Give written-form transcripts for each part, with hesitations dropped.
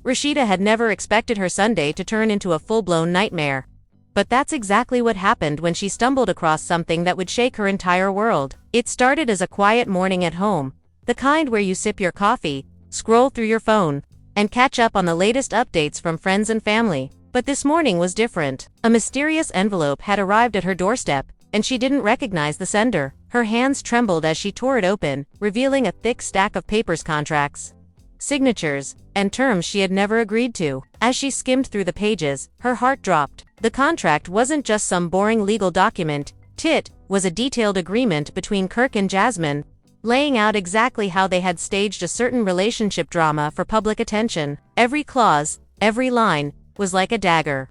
Rasheeda had never expected her Sunday to turn into a full-blown nightmare. But that's exactly what happened when she stumbled across something that would shake her entire world. It started as a quiet morning at home, the kind where you sip your coffee, scroll through your phone, and catch up on the latest updates from friends and family. But this morning was different. A mysterious envelope had arrived at her doorstep, and she didn't recognize the sender. Her hands trembled as she tore it open, revealing a thick stack of papers, contracts, signatures, and terms she had never agreed to. As she skimmed through the pages, her heart dropped. The contract wasn't just some boring legal document. It was a detailed agreement between Kirk and Jasmine, laying out exactly how they had staged a certain relationship drama for public attention. Every clause, every line, was like a dagger,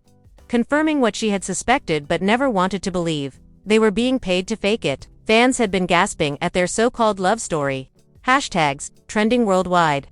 confirming what she had suspected but never wanted to believe. They were being paid to fake it. Fans had been gasping at their so-called love story. Hashtags trending worldwide.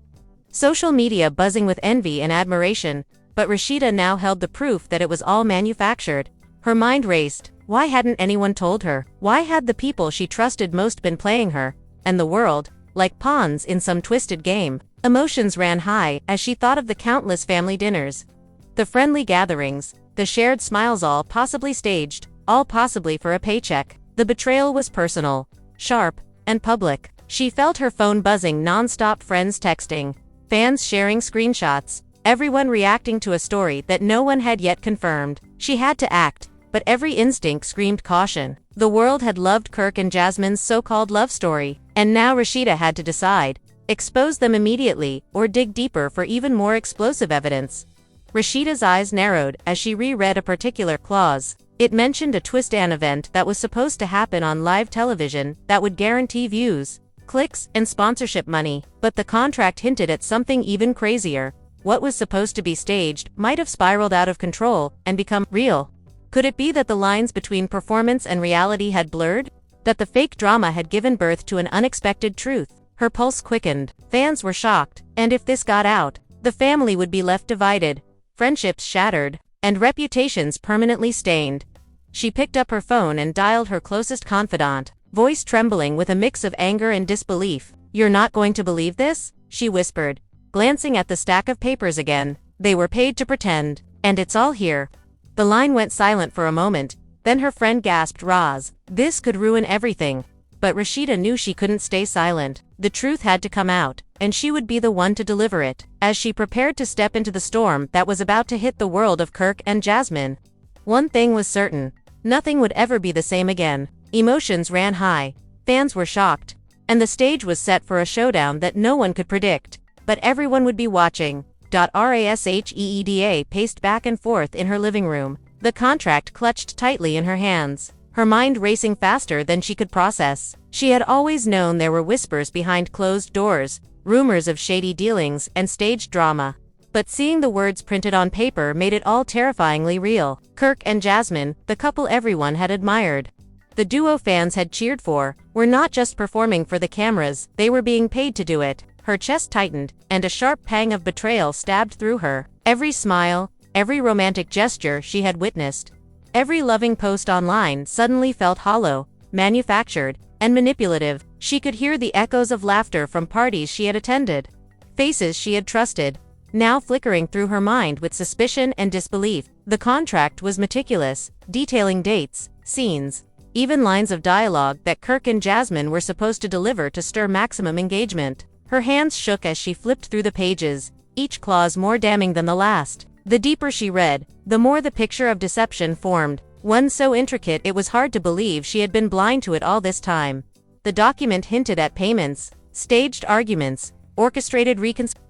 Social media buzzing with envy and admiration, but Rasheeda now held the proof that it was all manufactured. Her mind raced. Why hadn't anyone told her? Why had the people she trusted most been playing her and the world like pawns in some twisted game? Emotions ran high as she thought of the countless family dinners, the friendly gatherings, the shared smiles, all possibly staged, all possibly for a paycheck. The betrayal was personal, sharp, and public. She felt her phone buzzing non-stop, friends texting, fans sharing screenshots, everyone reacting to a story that no one had yet confirmed. She had to act, but every instinct screamed caution. The world had loved Kirk and Jasmine's so-called love story, and now Rasheeda had to decide: expose them immediately, or dig deeper for even more explosive evidence. Rasheeda's eyes narrowed as she reread a particular clause. It mentioned a twist-an event that was supposed to happen on live television that would guarantee views, clicks, and sponsorship money. But the contract hinted at something even crazier. What was supposed to be staged might have spiraled out of control and become real. Could it be that the lines between performance and reality had blurred? That the fake drama had given birth to an unexpected truth? Her pulse quickened. Fans were shocked, and if this got out, the family would be left divided, friendships shattered, and reputations permanently stained. She picked up her phone and dialed her closest confidant, voice trembling with a mix of anger and disbelief. "You're not going to believe this?" she whispered, glancing at the stack of papers again. "They were paid to pretend, and it's all here." The line went silent for a moment, then her friend gasped, "Roz, this could ruin everything." But Rasheeda knew she couldn't stay silent. The truth had to come out, and she would be the one to deliver it. As she prepared to step into the storm that was about to hit the world of Kirk and Jasmine, one thing was certain: nothing would ever be the same again. Emotions ran high, fans were shocked, and the stage was set for a showdown that no one could predict. But everyone would be watching. Rasheeda paced back and forth in her living room, the contract clutched tightly in her hands, her mind racing faster than she could process. She had always known there were whispers behind closed doors, rumors of shady dealings and staged drama. But seeing the words printed on paper made it all terrifyingly real. Kirk and Jasmine, the couple everyone had admired, the duo fans had cheered for, were not just performing for the cameras, they were being paid to do it. Her chest tightened, and a sharp pang of betrayal stabbed through her. Every smile, every romantic gesture she had witnessed, every loving post online suddenly felt hollow, manufactured, and manipulative. She could hear the echoes of laughter from parties she had attended, faces she had trusted, now flickering through her mind with suspicion and disbelief. The contract was meticulous, detailing dates, scenes, even lines of dialogue that Kirk and Jasmine were supposed to deliver to stir maximum engagement. Her hands shook as she flipped through the pages, each clause more damning than the last. The deeper she read, the more the picture of deception formed, one so intricate it was hard to believe she had been blind to it all this time. The document hinted at payments, staged arguments, orchestrated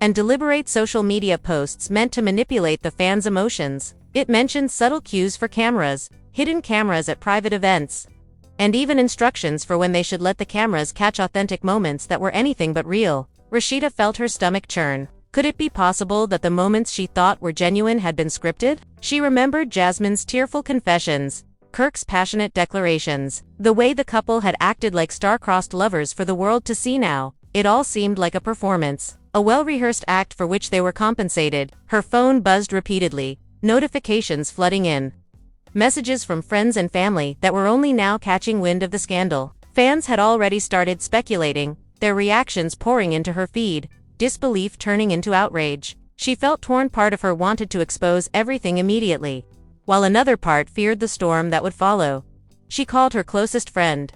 and deliberate social media posts meant to manipulate the fans' emotions. It mentioned subtle cues for cameras, hidden cameras at private events, and even instructions for when they should let the cameras catch authentic moments that were anything but real. Rasheeda felt her stomach churn. Could it be possible that the moments she thought were genuine had been scripted? She remembered Jasmine's tearful confessions, Kirk's passionate declarations, the way the couple had acted like star-crossed lovers for the world to see now. It all seemed like a performance, a well-rehearsed act for which they were compensated. Her phone buzzed repeatedly, notifications flooding in, messages from friends and family that were only now catching wind of the scandal. Fans had already started speculating, their reactions pouring into her feed, disbelief turning into outrage. She felt torn. Part of her wanted to expose everything immediately, while another part feared the storm that would follow. She called her closest friend,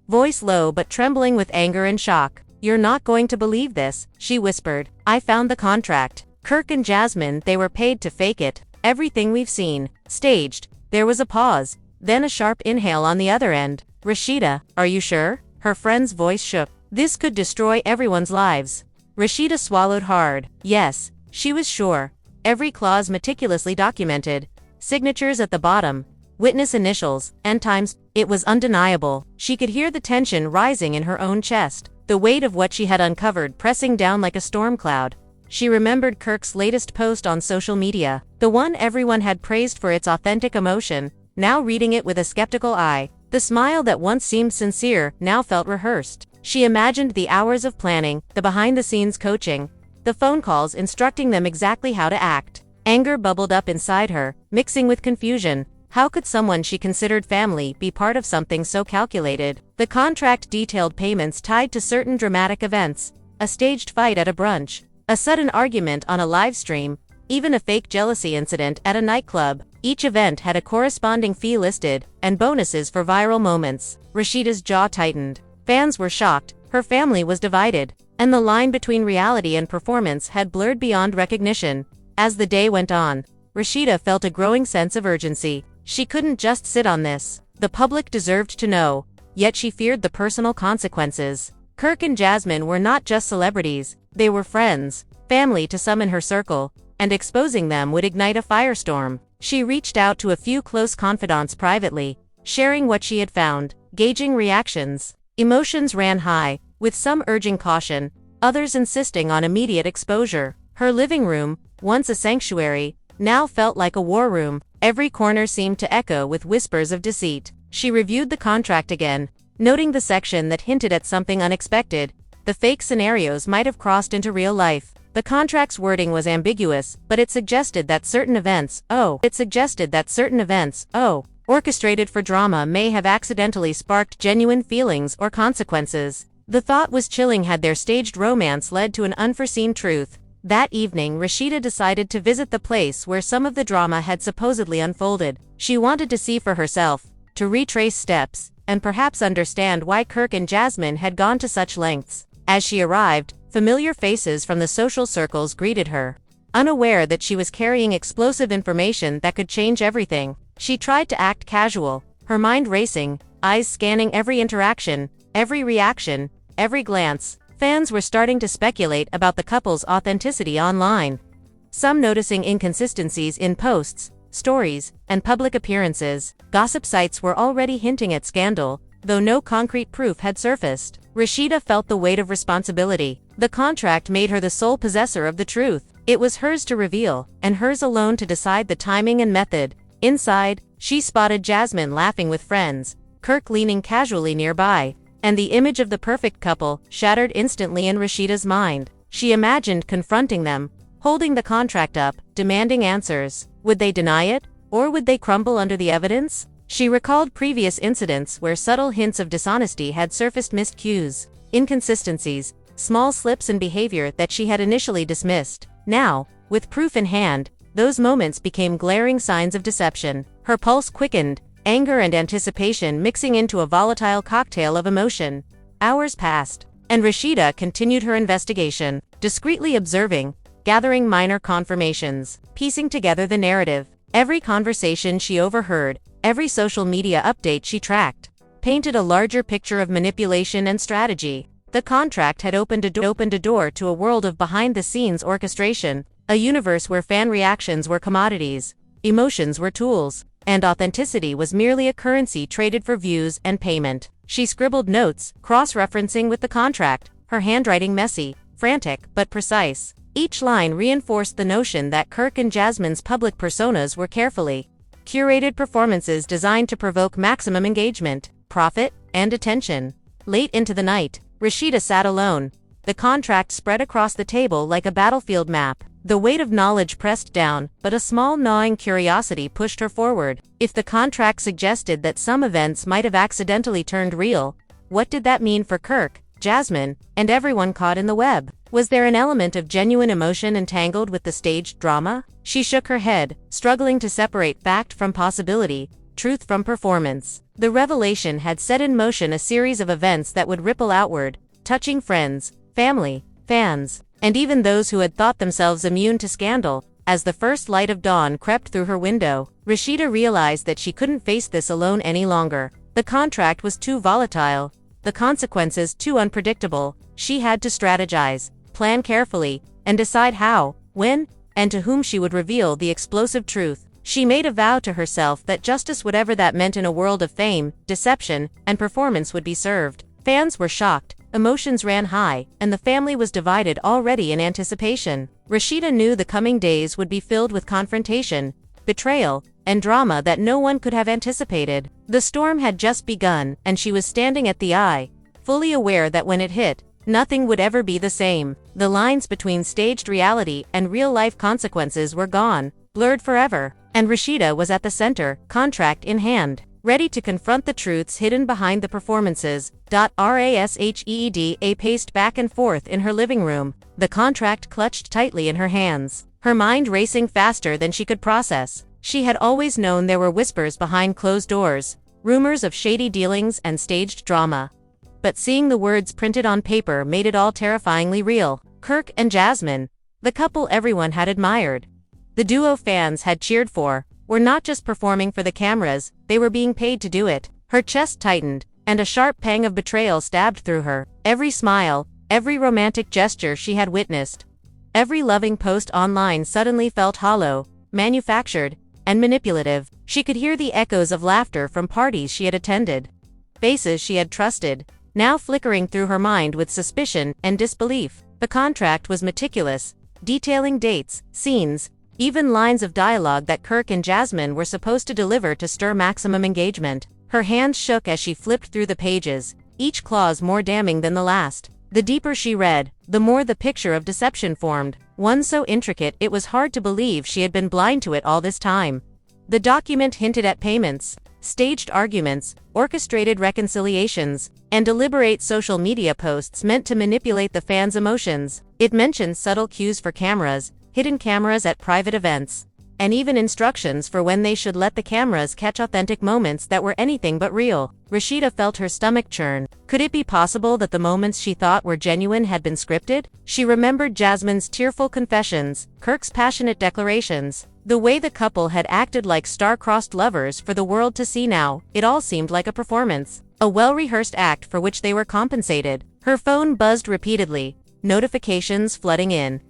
voice low but trembling with anger and shock. "You're not going to believe this," she whispered. "I found the contract. Kirk and Jasmine, they were paid to fake it. Everything we've seen, staged." There was a pause, then a sharp inhale on the other end. "Rasheeda, are you sure?" Her friend's voice shook. This could destroy everyone's lives. Rasheeda swallowed hard. Yes, she was sure. Every clause meticulously documented. Signatures at the bottom, witness initials, and times. It was undeniable. She could hear the tension rising in her own chest, the weight of what she had uncovered pressing down like a storm cloud. She remembered Kirk's latest post on social media, the one everyone had praised for its authentic emotion, now reading it with a skeptical eye. The smile that once seemed sincere now felt rehearsed. She imagined the hours of planning, the behind-the-scenes coaching, the phone calls instructing them exactly how to act. Anger bubbled up inside her, mixing with confusion. How could someone she considered family be part of something so calculated? The contract detailed payments tied to certain dramatic events, a staged fight at a brunch, a sudden argument on a live stream, even a fake jealousy incident at a nightclub. Each event had a corresponding fee listed, and bonuses for viral moments. Rasheeda's jaw tightened. Fans were shocked, her family was divided, and the line between reality and performance had blurred beyond recognition. As the day went on, Rasheeda felt a growing sense of urgency. She couldn't just sit on this. The public deserved to know, yet she feared the personal consequences. Kirk and Jasmine were not just celebrities, they were friends, family to some in her circle, and exposing them would ignite a firestorm. She reached out to a few close confidants privately, sharing what she had found, gauging reactions. Emotions ran high, with some urging caution, others insisting on immediate exposure. Her living room, once a sanctuary, now felt like a war room. Every corner seemed to echo with whispers of deceit. She reviewed the contract again, noting the section that hinted at something unexpected. The fake scenarios might have crossed into real life. The contract's wording was ambiguous, but it suggested that certain events, orchestrated for drama may have accidentally sparked genuine feelings or consequences. The thought was chilling. Had their staged romance led to an unforeseen truth? That evening, Rasheeda decided to visit the place where some of the drama had supposedly unfolded. She wanted to see for herself, to retrace steps, and perhaps understand why Kirk and Jasmine had gone to such lengths. As she arrived, familiar faces from the social circles greeted her. Unaware that she was carrying explosive information that could change everything, she tried to act casual, her mind racing, eyes scanning every interaction, every reaction, every glance. Fans were starting to speculate about the couple's authenticity online, some noticing inconsistencies in posts, stories, and public appearances. Gossip sites were already hinting at scandal, though no concrete proof had surfaced. Rasheeda felt the weight of responsibility. The contract made her the sole possessor of the truth. It was hers to reveal, and hers alone to decide the timing and method. Inside, she spotted Jasmine laughing with friends, Kirk leaning casually nearby, and the image of the perfect couple shattered instantly in Rasheeda's mind. She imagined confronting them, holding the contract up, demanding answers. Would they deny it, or would they crumble under the evidence? She recalled previous incidents where subtle hints of dishonesty had surfaced, missed cues, inconsistencies, small slips in behavior that she had initially dismissed. Now, with proof in hand, those moments became glaring signs of deception. Her pulse quickened, anger and anticipation mixing into a volatile cocktail of emotion. Hours passed, and Rasheeda continued her investigation, discreetly observing, gathering minor confirmations, piecing together the narrative. Every conversation she overheard, every social media update she tracked, painted a larger picture of manipulation and strategy. The contract had opened a door to a world of behind-the-scenes orchestration, a universe where fan reactions were commodities, emotions were tools, and authenticity was merely a currency traded for views and payment. She scribbled notes, cross-referencing with the contract, her handwriting messy, frantic, but precise. Each line reinforced the notion that Kirk and Jasmine's public personas were carefully curated performances designed to provoke maximum engagement, profit, and attention. Late into the night, Rasheeda sat alone. The contract spread across the table like a battlefield map. The weight of knowledge pressed down, but a small gnawing curiosity pushed her forward. If the contract suggested that some events might have accidentally turned real, what did that mean for Kirk, Jasmine, and everyone caught in the web. Was there an element of genuine emotion entangled with the staged drama? She shook her head, struggling to separate fact from possibility, truth from performance. The revelation had set in motion a series of events that would ripple outward, touching friends, family, fans, and even those who had thought themselves immune to scandal. As the first light of dawn crept through her window, Rasheeda realized that she couldn't face this alone any longer. The contract was too volatile, the consequences too unpredictable. She had to strategize, plan carefully, and decide how, when, and to whom she would reveal the explosive truth. She made a vow to herself that justice, whatever that meant in a world of fame, deception, and performance, would be served. Fans were shocked, emotions ran high, and the family was divided already in anticipation. Rasheeda knew the coming days would be filled with confrontation, betrayal, and drama that no one could have anticipated. The storm had just begun, and she was standing at the eye, fully aware that when it hit, nothing would ever be the same. The lines between staged reality and real-life consequences were gone, blurred forever, and Rasheeda was at the center, contract in hand, ready to confront the truths hidden behind the performances. Rasheeda paced back and forth in her living room, the contract clutched tightly in her hands, her mind racing faster than she could process. She had always known there were whispers behind closed doors, rumors of shady dealings and staged drama. But seeing the words printed on paper made it all terrifyingly real. Kirk and Jasmine, the couple everyone had admired, the duo fans had cheered for, were not just performing for the cameras, they were being paid to do it. Her chest tightened, and a sharp pang of betrayal stabbed through her. Every smile, every romantic gesture she had witnessed, every loving post online suddenly felt hollow, manufactured, and manipulative. She could hear the echoes of laughter from parties she had attended, faces she had trusted, now flickering through her mind with suspicion and disbelief. The contract was meticulous, detailing dates, scenes, even lines of dialogue that Kirk and Jasmine were supposed to deliver to stir maximum engagement. Her hands shook as she flipped through the pages, each clause more damning than the last. The deeper she read, the more the picture of deception formed, one so intricate it was hard to believe she had been blind to it all this time. The document hinted at payments, staged arguments, orchestrated reconciliations, and deliberate social media posts meant to manipulate the fans' emotions. It mentioned subtle cues for cameras, hidden cameras at private events, and even instructions for when they should let the cameras catch authentic moments that were anything but real. Rasheeda felt her stomach churn. Could it be possible that the moments she thought were genuine had been scripted? She remembered Jasmine's tearful confessions, Kirk's passionate declarations, the way the couple had acted like star-crossed lovers for the world to see. Now, it all seemed like a performance, a well-rehearsed act for which they were compensated. Her phone buzzed repeatedly, notifications flooding in.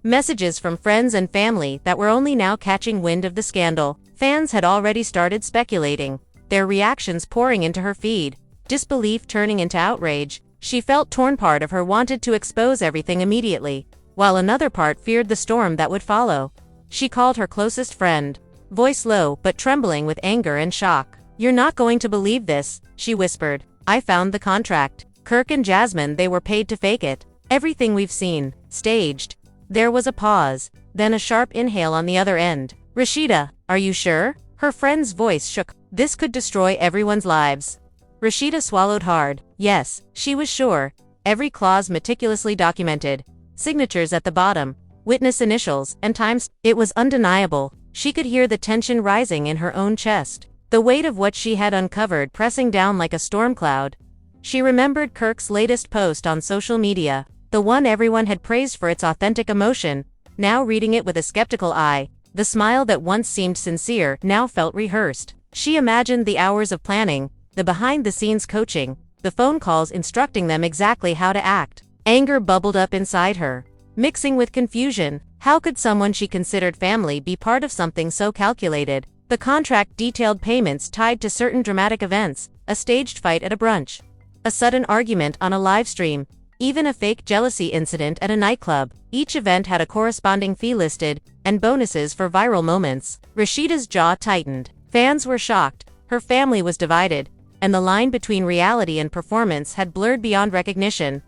Messages from friends and family that were only now catching wind of the scandal. Fans had already started speculating, their reactions pouring into her feed, disbelief turning into outrage. She felt torn. Part of her wanted to expose everything immediately, while another part feared the storm that would follow. She called her closest friend, voice low but trembling with anger and shock. "You're not going to believe this," she whispered. "I found the contract. Kirk and Jasmine, they were paid to fake it. Everything we've seen, staged." There was a pause, then a sharp inhale on the other end. "Rasheeda, are you sure?" Her friend's voice shook. "This could destroy everyone's lives." Rasheeda swallowed hard. Yes, she was sure. Every clause meticulously documented. Signatures at the bottom, witness initials, and times. It was undeniable. She could hear the tension rising in her own chest, the weight of what she had uncovered pressing down like a storm cloud. She remembered Kirk's latest post on social media, the one everyone had praised for its authentic emotion. Now reading it with a skeptical eye, the smile that once seemed sincere now felt rehearsed. She imagined the hours of planning, the behind-the-scenes coaching, the phone calls instructing them exactly how to act. Anger bubbled up inside her, mixing with confusion. How could someone she considered family be part of something so calculated? The contract detailed payments tied to certain dramatic events, a staged fight at a brunch, a sudden argument on a live stream, even a fake jealousy incident at a nightclub. Each event had a corresponding fee listed, and bonuses for viral moments. Rasheeda's jaw tightened. Fans were shocked, her family was divided, and the line between reality and performance had blurred beyond recognition.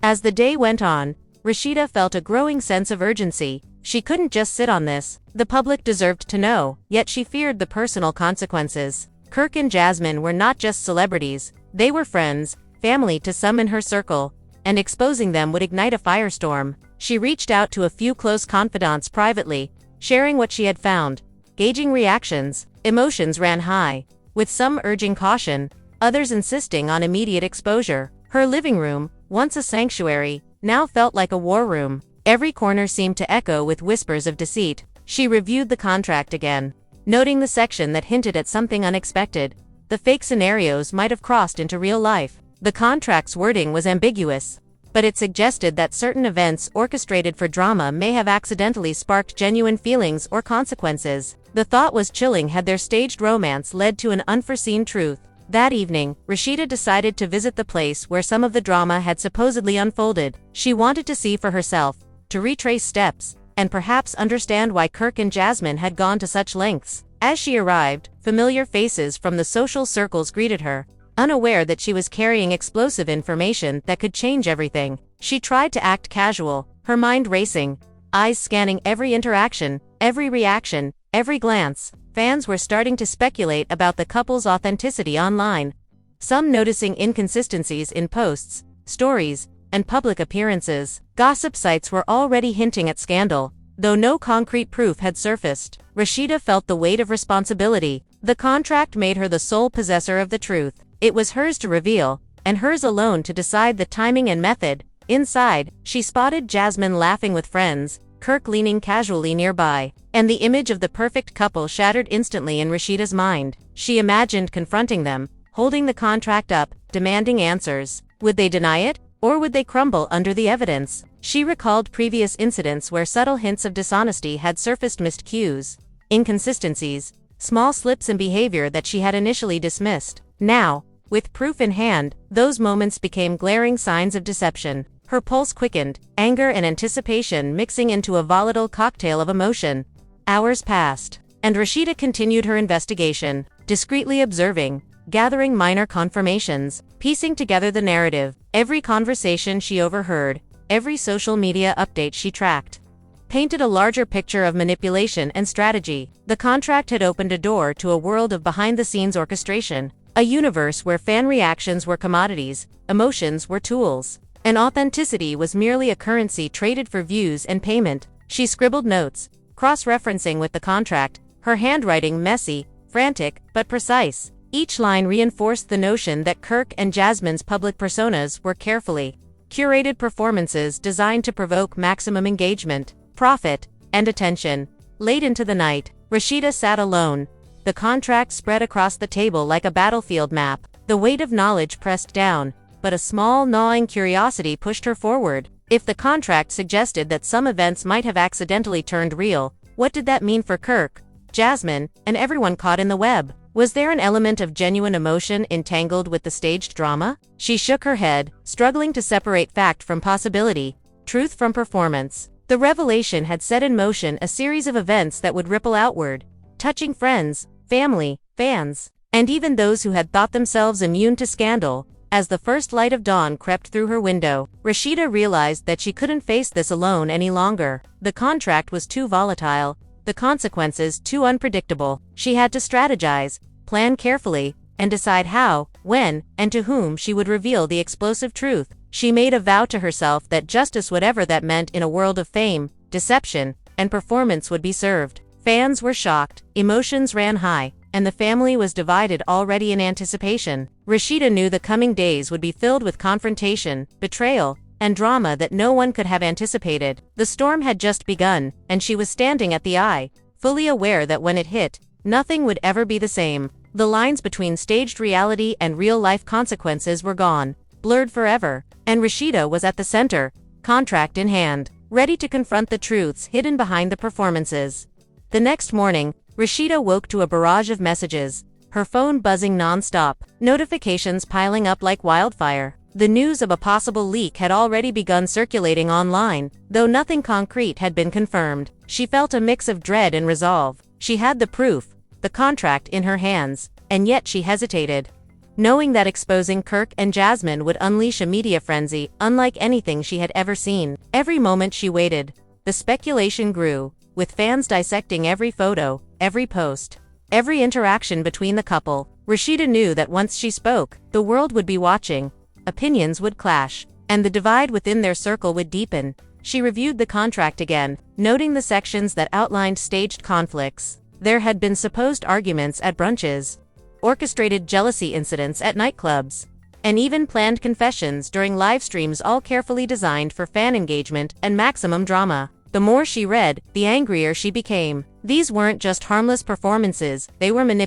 As the day went on, Rasheeda felt a growing sense of urgency. She couldn't just sit on this. The public deserved to know, yet she feared the personal consequences. Kirk and Jasmine were not just celebrities, they were friends, family to some in her circle, and exposing them would ignite a firestorm. She reached out to a few close confidants privately, sharing what she had found. Gauging reactions, emotions ran high, with some urging caution, others insisting on immediate exposure. Her living room, once a sanctuary, now felt like a war room. Every corner seemed to echo with whispers of deceit. She reviewed the contract again, noting the section that hinted at something unexpected. The fake scenarios might have crossed into real life. The contract's wording was ambiguous, but it suggested that certain events orchestrated for drama may have accidentally sparked genuine feelings or consequences. The thought was chilling. Had their staged romance led to an unforeseen truth? That evening, Rasheeda decided to visit the place where some of the drama had supposedly unfolded. She wanted to see for herself, to retrace steps, and perhaps understand why Kirk and Jasmine had gone to such lengths. As she arrived, familiar faces from the social circles greeted her, unaware that she was carrying explosive information that could change everything. She tried to act casual, her mind racing, eyes scanning every interaction, every reaction, every glance. Fans were starting to speculate about the couple's authenticity online, some noticing inconsistencies in posts, stories, and public appearances. Gossip sites were already hinting at scandal, though no concrete proof had surfaced. Rasheeda felt the weight of responsibility. The contract made her the sole possessor of the truth. It was hers to reveal, and hers alone to decide the timing and method. Inside, she spotted Jasmine laughing with friends, Kirk leaning casually nearby, and the image of the perfect couple shattered instantly in Rasheeda's mind. She imagined confronting them, holding the contract up, demanding answers. Would they deny it, or would they crumble under the evidence? She recalled previous incidents where subtle hints of dishonesty had surfaced, missed cues, inconsistencies, small slips in behavior that she had initially dismissed. Now, with proof in hand, those moments became glaring signs of deception. Her pulse quickened, anger and anticipation mixing into a volatile cocktail of emotion. Hours passed, and Rasheeda continued her investigation, discreetly observing, gathering minor confirmations, piecing together the narrative. Every conversation she overheard, every social media update she tracked, painted a larger picture of manipulation and strategy. The contract had opened a door to a world of behind-the-scenes orchestration, a universe where fan reactions were commodities, emotions were tools, and authenticity was merely a currency traded for views and payment. She scribbled notes, cross-referencing with the contract, her handwriting messy, frantic, but precise. Each line reinforced the notion that Kirk and Jasmine's public personas were carefully curated performances designed to provoke maximum engagement, profit, and attention. Late into the night, Rasheeda sat alone. The contract spread across the table like a battlefield map. The weight of knowledge pressed down, but a small gnawing curiosity pushed her forward. If the contract suggested that some events might have accidentally turned real, what did that mean for Kirk, Jasmine, and everyone caught in the web? Was there an element of genuine emotion entangled with the staged drama? She shook her head, struggling to separate fact from possibility, truth from performance. The revelation had set in motion a series of events that would ripple outward, touching friends, family, fans, and even those who had thought themselves immune to scandal. As the first light of dawn crept through her window, Rasheeda realized that she couldn't face this alone any longer. The contract was too volatile, the consequences too unpredictable. She had to strategize, plan carefully, and decide how, when, and to whom she would reveal the explosive truth. She made a vow to herself that justice, whatever that meant in a world of fame, deception, and performance, would be served. Fans were shocked, emotions ran high, and the family was divided already in anticipation. Rasheeda knew the coming days would be filled with confrontation, betrayal, and drama that no one could have anticipated. The storm had just begun, and she was standing at the eye, fully aware that when it hit, nothing would ever be the same. The lines between staged reality and real-life consequences were gone, blurred forever, and Rasheeda was at the center, contract in hand, ready to confront the truths hidden behind the performances. The next morning, Rasheeda woke to a barrage of messages, her phone buzzing non-stop, notifications piling up like wildfire. The news of a possible leak had already begun circulating online, though nothing concrete had been confirmed. She felt a mix of dread and resolve. She had the proof, the contract in her hands, and yet she hesitated, knowing that exposing Kirk and Jasmine would unleash a media frenzy unlike anything she had ever seen. Every moment she waited, the speculation grew, with fans dissecting every photo, every post, every interaction between the couple. Rasheeda knew that once she spoke, the world would be watching, opinions would clash, and the divide within their circle would deepen. She reviewed the contract again, noting the sections that outlined staged conflicts. There had been supposed arguments at brunches, orchestrated jealousy incidents at nightclubs, and even planned confessions during live streams, all carefully designed for fan engagement and maximum drama. The more she read, the angrier she became. These weren't just harmless performances, they were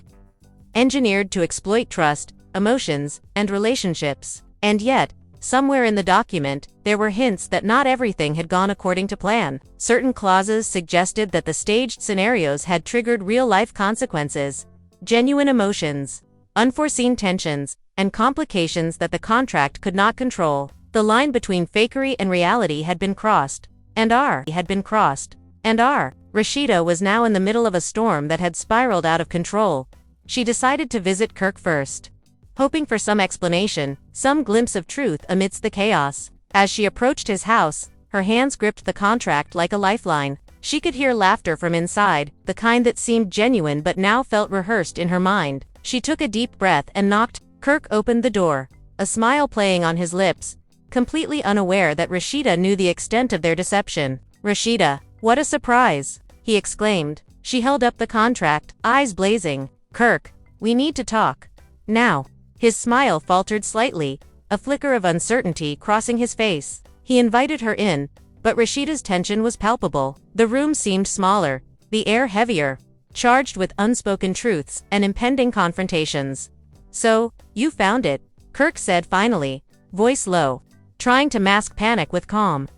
engineered to exploit trust, emotions, and relationships. And yet, somewhere in the document, there were hints that not everything had gone according to plan. Certain clauses suggested that the staged scenarios had triggered real-life consequences, genuine emotions, unforeseen tensions, and complications that the contract could not control. The line between fakery and reality had been crossed, and Rasheeda was now in the middle of a storm that had spiraled out of control. She decided to visit Kirk first, hoping for some explanation, some glimpse of truth amidst the chaos. As she approached his house, her hands gripped the contract like a lifeline. She could hear laughter from inside, the kind that seemed genuine but now felt rehearsed in her mind. She took a deep breath and knocked. Kirk opened the door, a smile playing on his lips, completely unaware that Rasheeda knew the extent of their deception. "Rasheeda, what a surprise!" he exclaimed. She held up the contract, eyes blazing. "Kirk, we need to talk. Now." His smile faltered slightly, a flicker of uncertainty crossing his face. He invited her in, but Rasheeda's tension was palpable. The room seemed smaller, the air heavier, charged with unspoken truths and impending confrontations. "So, you found it," Kirk said finally, voice low, trying to mask panic with calm.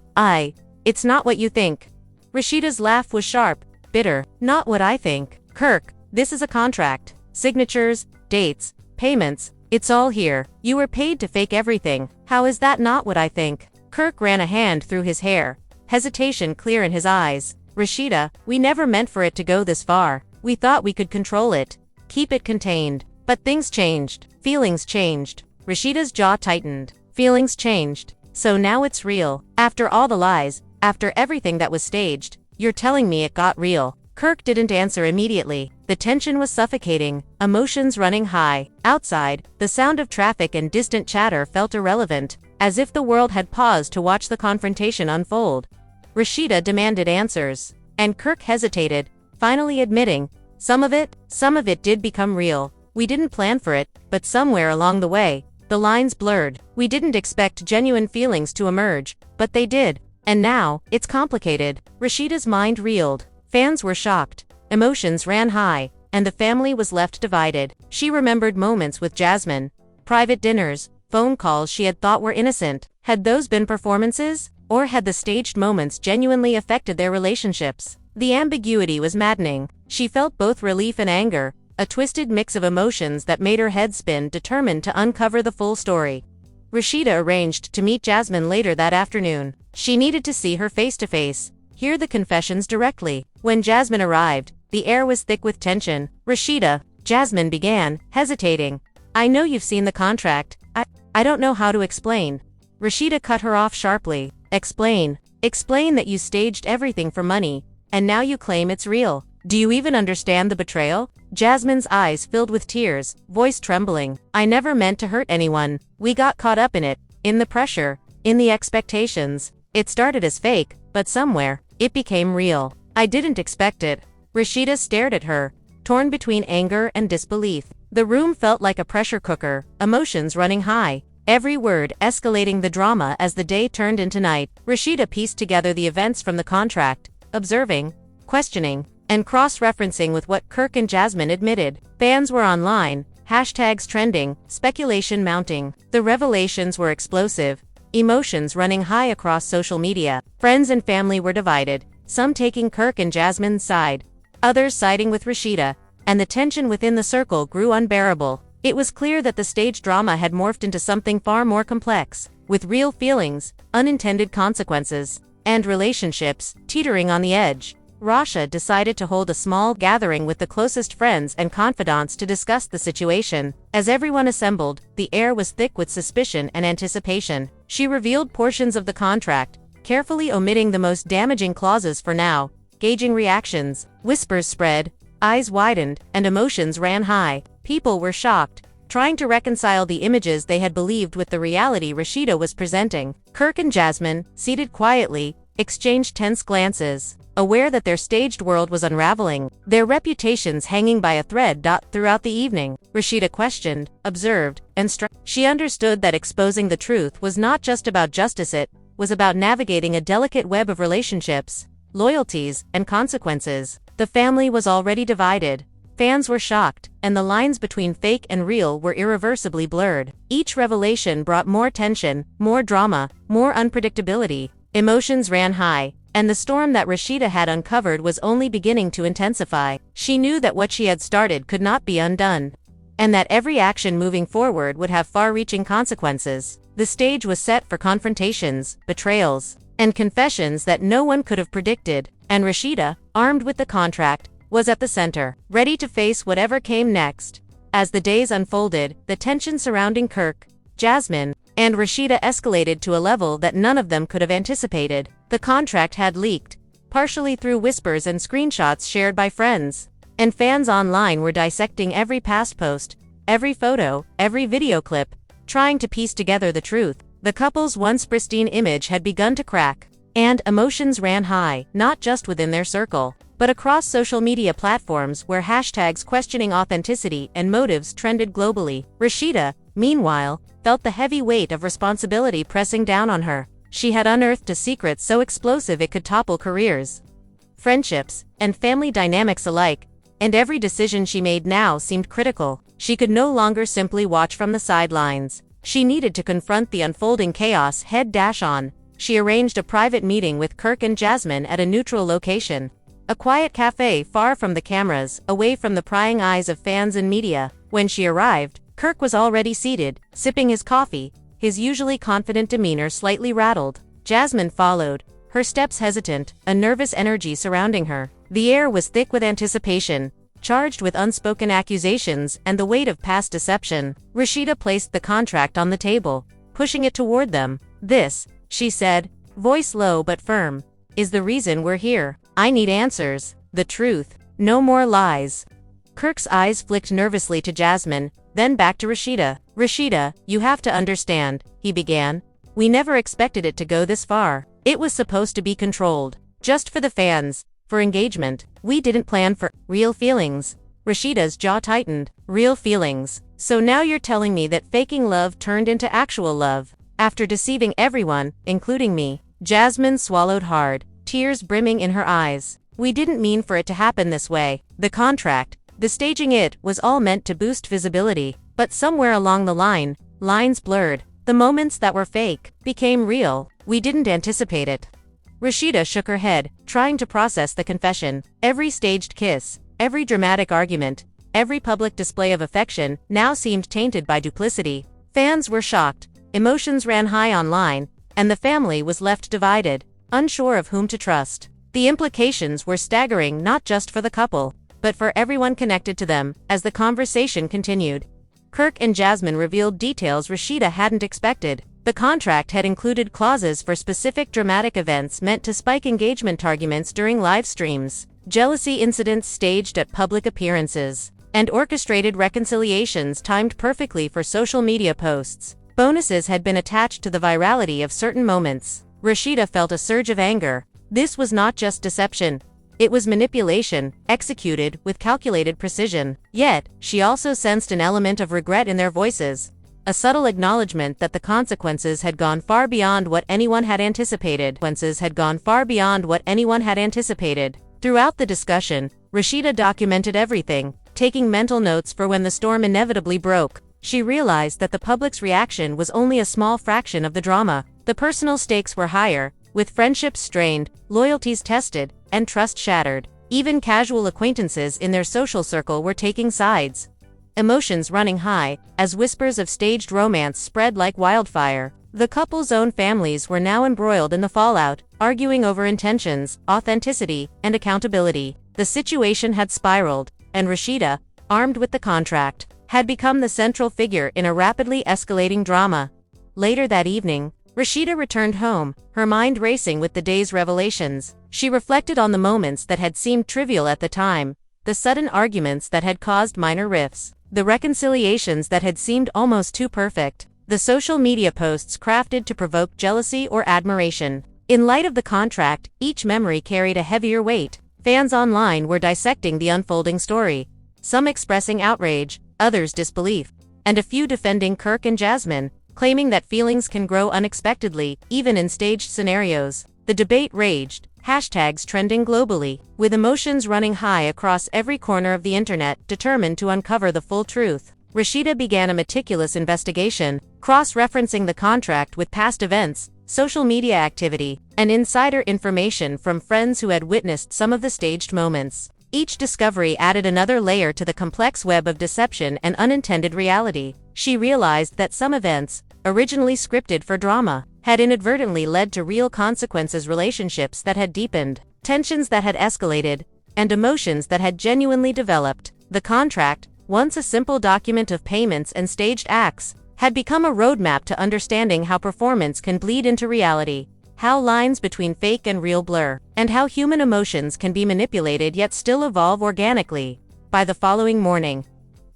It's not what you think." Rasheeda's laugh was sharp, bitter. "Not what I think. Kirk, this is a contract. Signatures, dates, payments, it's all here. You were paid to fake everything. How is that not what I think?" Kirk ran a hand through his hair, hesitation clear in his eyes. "Rasheeda, we never meant for it to go this far. We thought we could control it, keep it contained. But things changed. Feelings changed." Rasheeda's jaw tightened. "Feelings changed. So now it's real. After all the lies, after everything that was staged, you're telling me it got real." Kirk didn't answer immediately. The tension was suffocating, emotions running high. Outside, the sound of traffic and distant chatter felt irrelevant, as if the world had paused to watch the confrontation unfold. Rasheeda demanded answers, and Kirk hesitated, finally admitting, some of it did become real. We didn't plan for it, but somewhere along the way, the lines blurred. We didn't expect genuine feelings to emerge, but they did. And now, it's complicated." Rasheeda's mind reeled. Fans were shocked, emotions ran high, and the family was left divided. She remembered moments with Jasmine, private dinners, phone calls she had thought were innocent. Had those been performances, or had the staged moments genuinely affected their relationships? The ambiguity was maddening. She felt both relief and anger, a twisted mix of emotions that made her head spin, determined to uncover the full story. Rasheeda arranged to meet Jasmine later that afternoon. She needed to see her face to face, hear the confessions directly. When Jasmine arrived, the air was thick with tension. "Rasheeda," Jasmine began, hesitating. "I know you've seen the contract. I don't know how to explain." Rasheeda cut her off sharply. Explain that you staged everything for money, and now you claim it's real. Do you even understand the betrayal?" Jasmine's eyes filled with tears, voice trembling. "I never meant to hurt anyone. We got caught up in it, in the pressure, in the expectations. It started as fake, but somewhere, it became real. I didn't expect it." Rasheeda stared at her, torn between anger and disbelief. The room felt like a pressure cooker, emotions running high, every word escalating the drama as the day turned into night. Rasheeda pieced together the events from the contract, observing, questioning, and cross-referencing with what Kirk and Jasmine admitted. Fans were online, hashtags trending, speculation mounting. The revelations were explosive, emotions running high across social media. Friends and family were divided, some taking Kirk and Jasmine's side, others siding with Rasheeda, and the tension within the circle grew unbearable. It was clear that the stage drama had morphed into something far more complex, with real feelings, unintended consequences, and relationships teetering on the edge. Rasha decided to hold a small gathering with the closest friends and confidants to discuss the situation. As everyone assembled, the air was thick with suspicion and anticipation. She revealed portions of the contract, carefully omitting the most damaging clauses for now, gauging reactions. Whispers spread, eyes widened, and emotions ran high. People were shocked, trying to reconcile the images they had believed with the reality Rasheeda was presenting. Kirk and Jasmine, seated quietly, exchanged tense glances, aware that their staged world was unraveling, their reputations hanging by a thread. Throughout the evening, Rasheeda questioned, observed, and she understood that exposing the truth was not just about justice, it was about navigating a delicate web of relationships, loyalties, and consequences. The family was already divided. Fans were shocked, and the lines between fake and real were irreversibly blurred. Each revelation brought more tension, more drama, more unpredictability. Emotions ran high, and the storm that Rasheeda had uncovered was only beginning to intensify. She knew that what she had started could not be undone, and that every action moving forward would have far-reaching consequences. The stage was set for confrontations, betrayals, and confessions that no one could have predicted, and Rasheeda, armed with the contract, was at the center, ready to face whatever came next. As the days unfolded, the tension surrounding Kirk, Jasmine, and Rasheeda escalated to a level that none of them could have anticipated. The contract had leaked, partially through whispers and screenshots shared by friends, and fans online were dissecting every past post, every photo, every video clip, trying to piece together the truth. The couple's once pristine image had begun to crack, and emotions ran high, not just within their circle, but across social media platforms where hashtags questioning authenticity and motives trended globally. Rasheeda, meanwhile, felt the heavy weight of responsibility pressing down on her. She had unearthed a secret so explosive it could topple careers, friendships, and family dynamics alike, and every decision she made now seemed critical. She could no longer simply watch from the sidelines. She needed to confront the unfolding chaos head-on. She arranged a private meeting with Kirk and Jasmine at a neutral location, a quiet cafe far from the cameras, away from the prying eyes of fans and media. When she arrived, Kirk was already seated, sipping his coffee, his usually confident demeanor slightly rattled. Jasmine followed, her steps hesitant, a nervous energy surrounding her. The air was thick with anticipation, charged with unspoken accusations and the weight of past deception. Rasheeda placed the contract on the table, pushing it toward them. "This," she said, voice low but firm, "is the reason we're here. I need answers. The truth. No more lies." Kirk's eyes flicked nervously to Jasmine, then back to Rasheeda. "Rasheeda, you have to understand," he began. "We never expected it to go this far. It was supposed to be controlled. Just for the fans, for engagement. We didn't plan for real feelings." Rasheeda's jaw tightened. "Real feelings. So now you're telling me that faking love turned into actual love, after deceiving everyone, including me?" Jasmine swallowed hard, tears brimming in her eyes. "We didn't mean for it to happen this way. The contract, the staging, it was all meant to boost visibility. But somewhere along the line, lines blurred. The moments that were fake became real. We didn't anticipate it." Rasheeda shook her head, trying to process the confession. Every staged kiss, every dramatic argument, every public display of affection now seemed tainted by duplicity. Fans were shocked, emotions ran high online, and the family was left divided, unsure of whom to trust. The implications were staggering, not just for the couple, but for everyone connected to them. As the conversation continued, Kirk and Jasmine revealed details Rasheeda hadn't expected. The contract had included clauses for specific dramatic events meant to spike engagement arguments during live streams, jealousy incidents staged at public appearances, and orchestrated reconciliations timed perfectly for social media posts. Bonuses had been attached to the virality of certain moments. Rasheeda felt a surge of anger. This was not just deception. It was manipulation, executed with calculated precision. Yet, she also sensed an element of regret in their voices, a subtle acknowledgement that the consequences had gone far beyond what anyone had anticipated. Throughout the discussion, Rasheeda documented everything, taking mental notes for when the storm inevitably broke. She realized that the public's reaction was only a small fraction of the drama. The personal stakes were higher, with friendships strained, loyalties tested, and trust shattered. Even casual acquaintances in their social circle were taking sides, emotions running high, as whispers of staged romance spread like wildfire. The couple's own families were now embroiled in the fallout, arguing over intentions, authenticity, and accountability. The situation had spiraled, and Rasheeda, armed with the contract, had become the central figure in a rapidly escalating drama. Later that evening, Rasheeda returned home, her mind racing with the day's revelations. She reflected on the moments that had seemed trivial at the time, the sudden arguments that had caused minor rifts, The reconciliations that had seemed almost too perfect. The social media posts crafted to provoke jealousy or admiration. In light of the contract, each memory carried a heavier weight. Fans online were dissecting the unfolding story, some expressing outrage, others disbelief, and a few defending Kirk and Jasmine, claiming that feelings can grow unexpectedly, even in staged scenarios. The debate raged, hashtags trending globally, with emotions running high across every corner of the internet, determined to uncover the full truth. Rasheeda began a meticulous investigation, cross-referencing the contract with past events, social media activity, and insider information from friends who had witnessed some of the staged moments. Each discovery added another layer to the complex web of deception and unintended reality. She realized that some events, originally scripted for drama, had inadvertently led to real consequences, relationships that had deepened, tensions that had escalated, and emotions that had genuinely developed. The contract, once a simple document of payments and staged acts, had become a roadmap to understanding how performance can bleed into reality, how lines between fake and real blur, and how human emotions can be manipulated yet still evolve organically. By the following morning,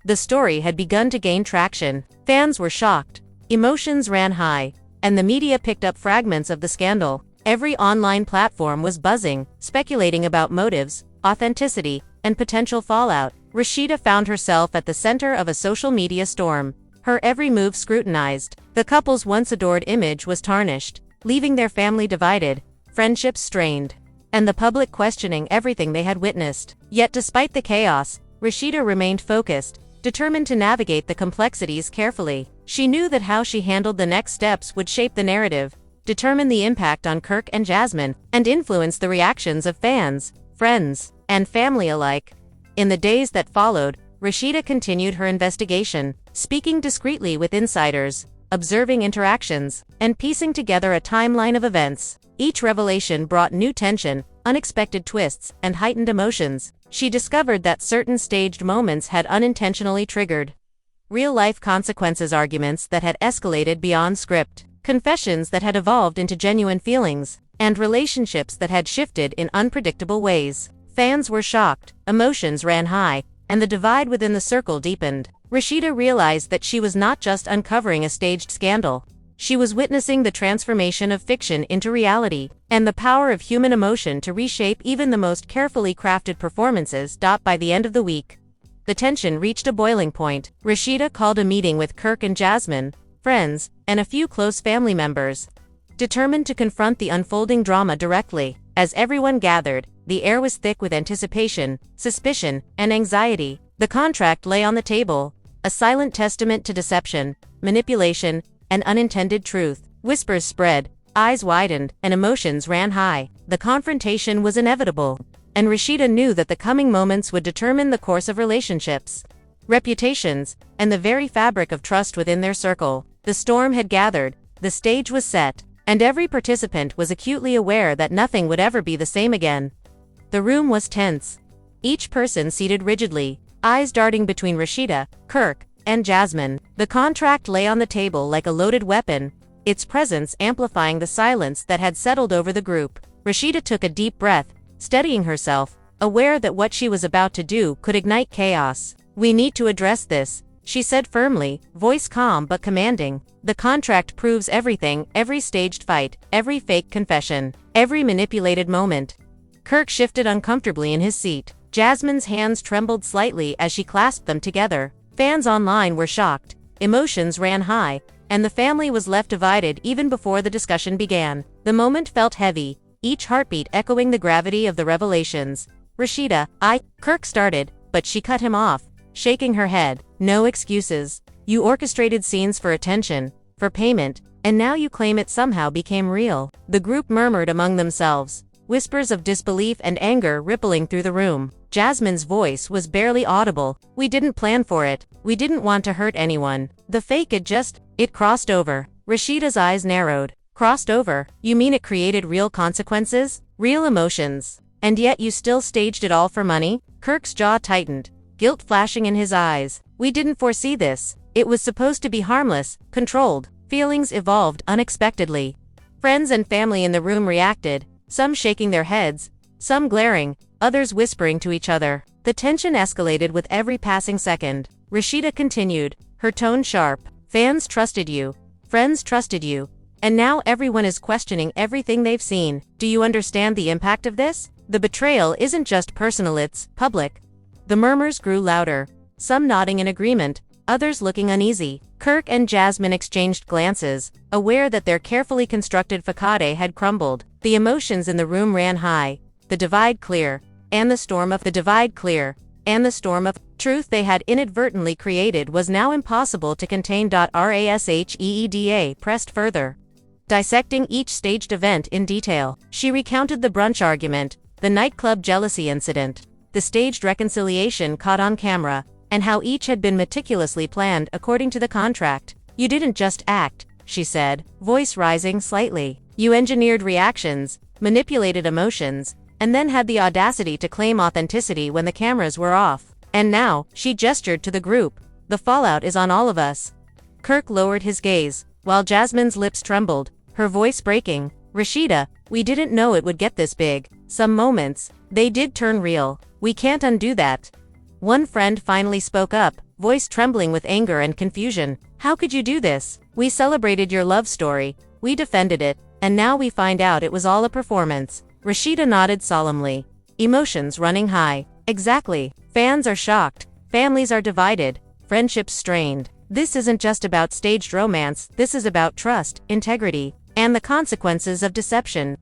the story had begun to gain traction. Fans were shocked, emotions ran high, and the media picked up fragments of the scandal. Every online platform was buzzing, speculating about motives, authenticity, and potential fallout. Rasheeda found herself at the center of a social media storm, her every move scrutinized. The couple's once adored image was tarnished, leaving their family divided, friendships strained, and the public questioning everything they had witnessed. Yet despite the chaos, Rasheeda remained focused, determined to navigate the complexities carefully. She knew that how she handled the next steps would shape the narrative, determine the impact on Kirk and Jasmine, and influence the reactions of fans, friends, and family alike. In the days that followed, Rasheeda continued her investigation, speaking discreetly with insiders, observing interactions, and piecing together a timeline of events. Each revelation brought new tension, unexpected twists, and heightened emotions. She discovered that certain staged moments had unintentionally triggered real-life consequences, arguments that had escalated beyond script, confessions that had evolved into genuine feelings, and relationships that had shifted in unpredictable ways. Fans were shocked, emotions ran high, and the divide within the circle deepened. Rasheeda realized that she was not just uncovering a staged scandal. She was witnessing the transformation of fiction into reality, and the power of human emotion to reshape even the most carefully crafted performances. By the end of the week, the tension reached a boiling point. Rasheeda called a meeting with Kirk and Jasmine, friends, and a few close family members, determined to confront the unfolding drama directly. As everyone gathered, the air was thick with anticipation, suspicion, and anxiety. The contract lay on the table, a silent testament to deception, manipulation, and unintended truth. Whispers spread, eyes widened, and emotions ran high. The confrontation was inevitable, and Rasheeda knew that the coming moments would determine the course of relationships, reputations, and the very fabric of trust within their circle. The storm had gathered, the stage was set, and every participant was acutely aware that nothing would ever be the same again. The room was tense, each person seated rigidly, eyes darting between Rasheeda, Kirk, and Jasmine. The contract lay on the table like a loaded weapon, its presence amplifying the silence that had settled over the group. Rasheeda took a deep breath, steadying herself, aware that what she was about to do could ignite chaos. "We need to address this," she said firmly, voice calm but commanding. "The contract proves everything, every staged fight, every fake confession, every manipulated moment." Kirk shifted uncomfortably in his seat. Jasmine's hands trembled slightly as she clasped them together. Fans online were shocked, emotions ran high, and the family was left divided even before the discussion began. The moment felt heavy, each heartbeat echoing the gravity of the revelations. "Rasheeda, Kirk started, but she cut him off, shaking her head. "No excuses. You orchestrated scenes for attention, for payment, and now you claim it somehow became real." The group murmured among themselves, whispers of disbelief and anger rippling through the room. Jasmine's voice was barely audible. "We didn't plan for it. We didn't want to hurt anyone. The fake it crossed over." Rasheeda's eyes narrowed. "Crossed over? You mean it created real consequences? Real emotions? And yet you still staged it all for money?" Kirk's jaw tightened, guilt flashing in his eyes. "We didn't foresee this. It was supposed to be harmless, controlled." Feelings evolved unexpectedly. Friends and family in the room reacted, some shaking their heads, some glaring, others whispering to each other. The tension escalated with every passing second. Rasheeda continued, her tone sharp. Fans trusted you. Friends trusted you. And now everyone is questioning everything they've seen. Do you understand the impact of this? The betrayal isn't just personal, it's public. The murmurs grew louder, some nodding in agreement, others looking uneasy. Kirk and Jasmine exchanged glances, aware that their carefully constructed facade had crumbled. The emotions in the room ran high, the divide clear, and the storm of truth they had inadvertently created was now impossible to contain. Rasheeda pressed further, dissecting each staged event in detail. She recounted the brunch argument, the nightclub jealousy incident, the staged reconciliation caught on camera, and how each had been meticulously planned according to the contract. You didn't just act, she said, voice rising slightly. You engineered reactions, manipulated emotions, and then had the audacity to claim authenticity when the cameras were off. And now, she gestured to the group, the fallout is on all of us. Kirk lowered his gaze, while Jasmine's lips trembled, her voice breaking. Rasheeda, we didn't know it would get this big. Some moments, they did turn real. We can't undo that. One friend finally spoke up, voice trembling with anger and confusion. How could you do this? We celebrated your love story, we defended it, and now we find out it was all a performance. Rasheeda nodded solemnly, emotions running high. Exactly. Fans are shocked, families are divided, friendships strained. This isn't just about staged romance, this is about trust, integrity, and the consequences of deception.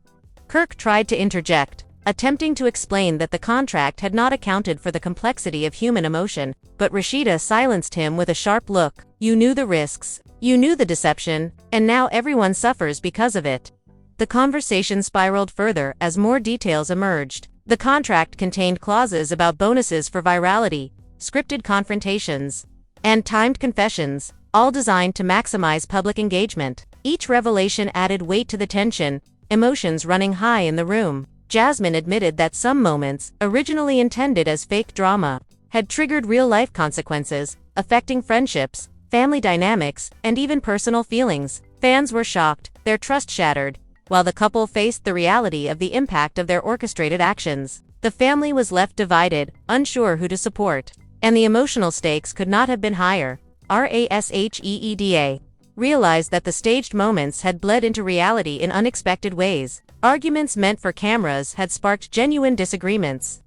Kirk tried to interject, attempting to explain that the contract had not accounted for the complexity of human emotion, but Rasheeda silenced him with a sharp look. You knew the risks, you knew the deception, and now everyone suffers because of it. The conversation spiraled further as more details emerged. The contract contained clauses about bonuses for virality, scripted confrontations, and timed confessions, all designed to maximize public engagement. Each revelation added weight to the tension, emotions running high in the room. Jasmine admitted that some moments, originally intended as fake drama, had triggered real-life consequences, affecting friendships, family dynamics, and even personal feelings. Fans were shocked, their trust shattered, while the couple faced the reality of the impact of their orchestrated actions. The family was left divided, unsure who to support, and the emotional stakes could not have been higher. Rasheeda realized that the staged moments had bled into reality in unexpected ways. Arguments meant for cameras had sparked genuine disagreements.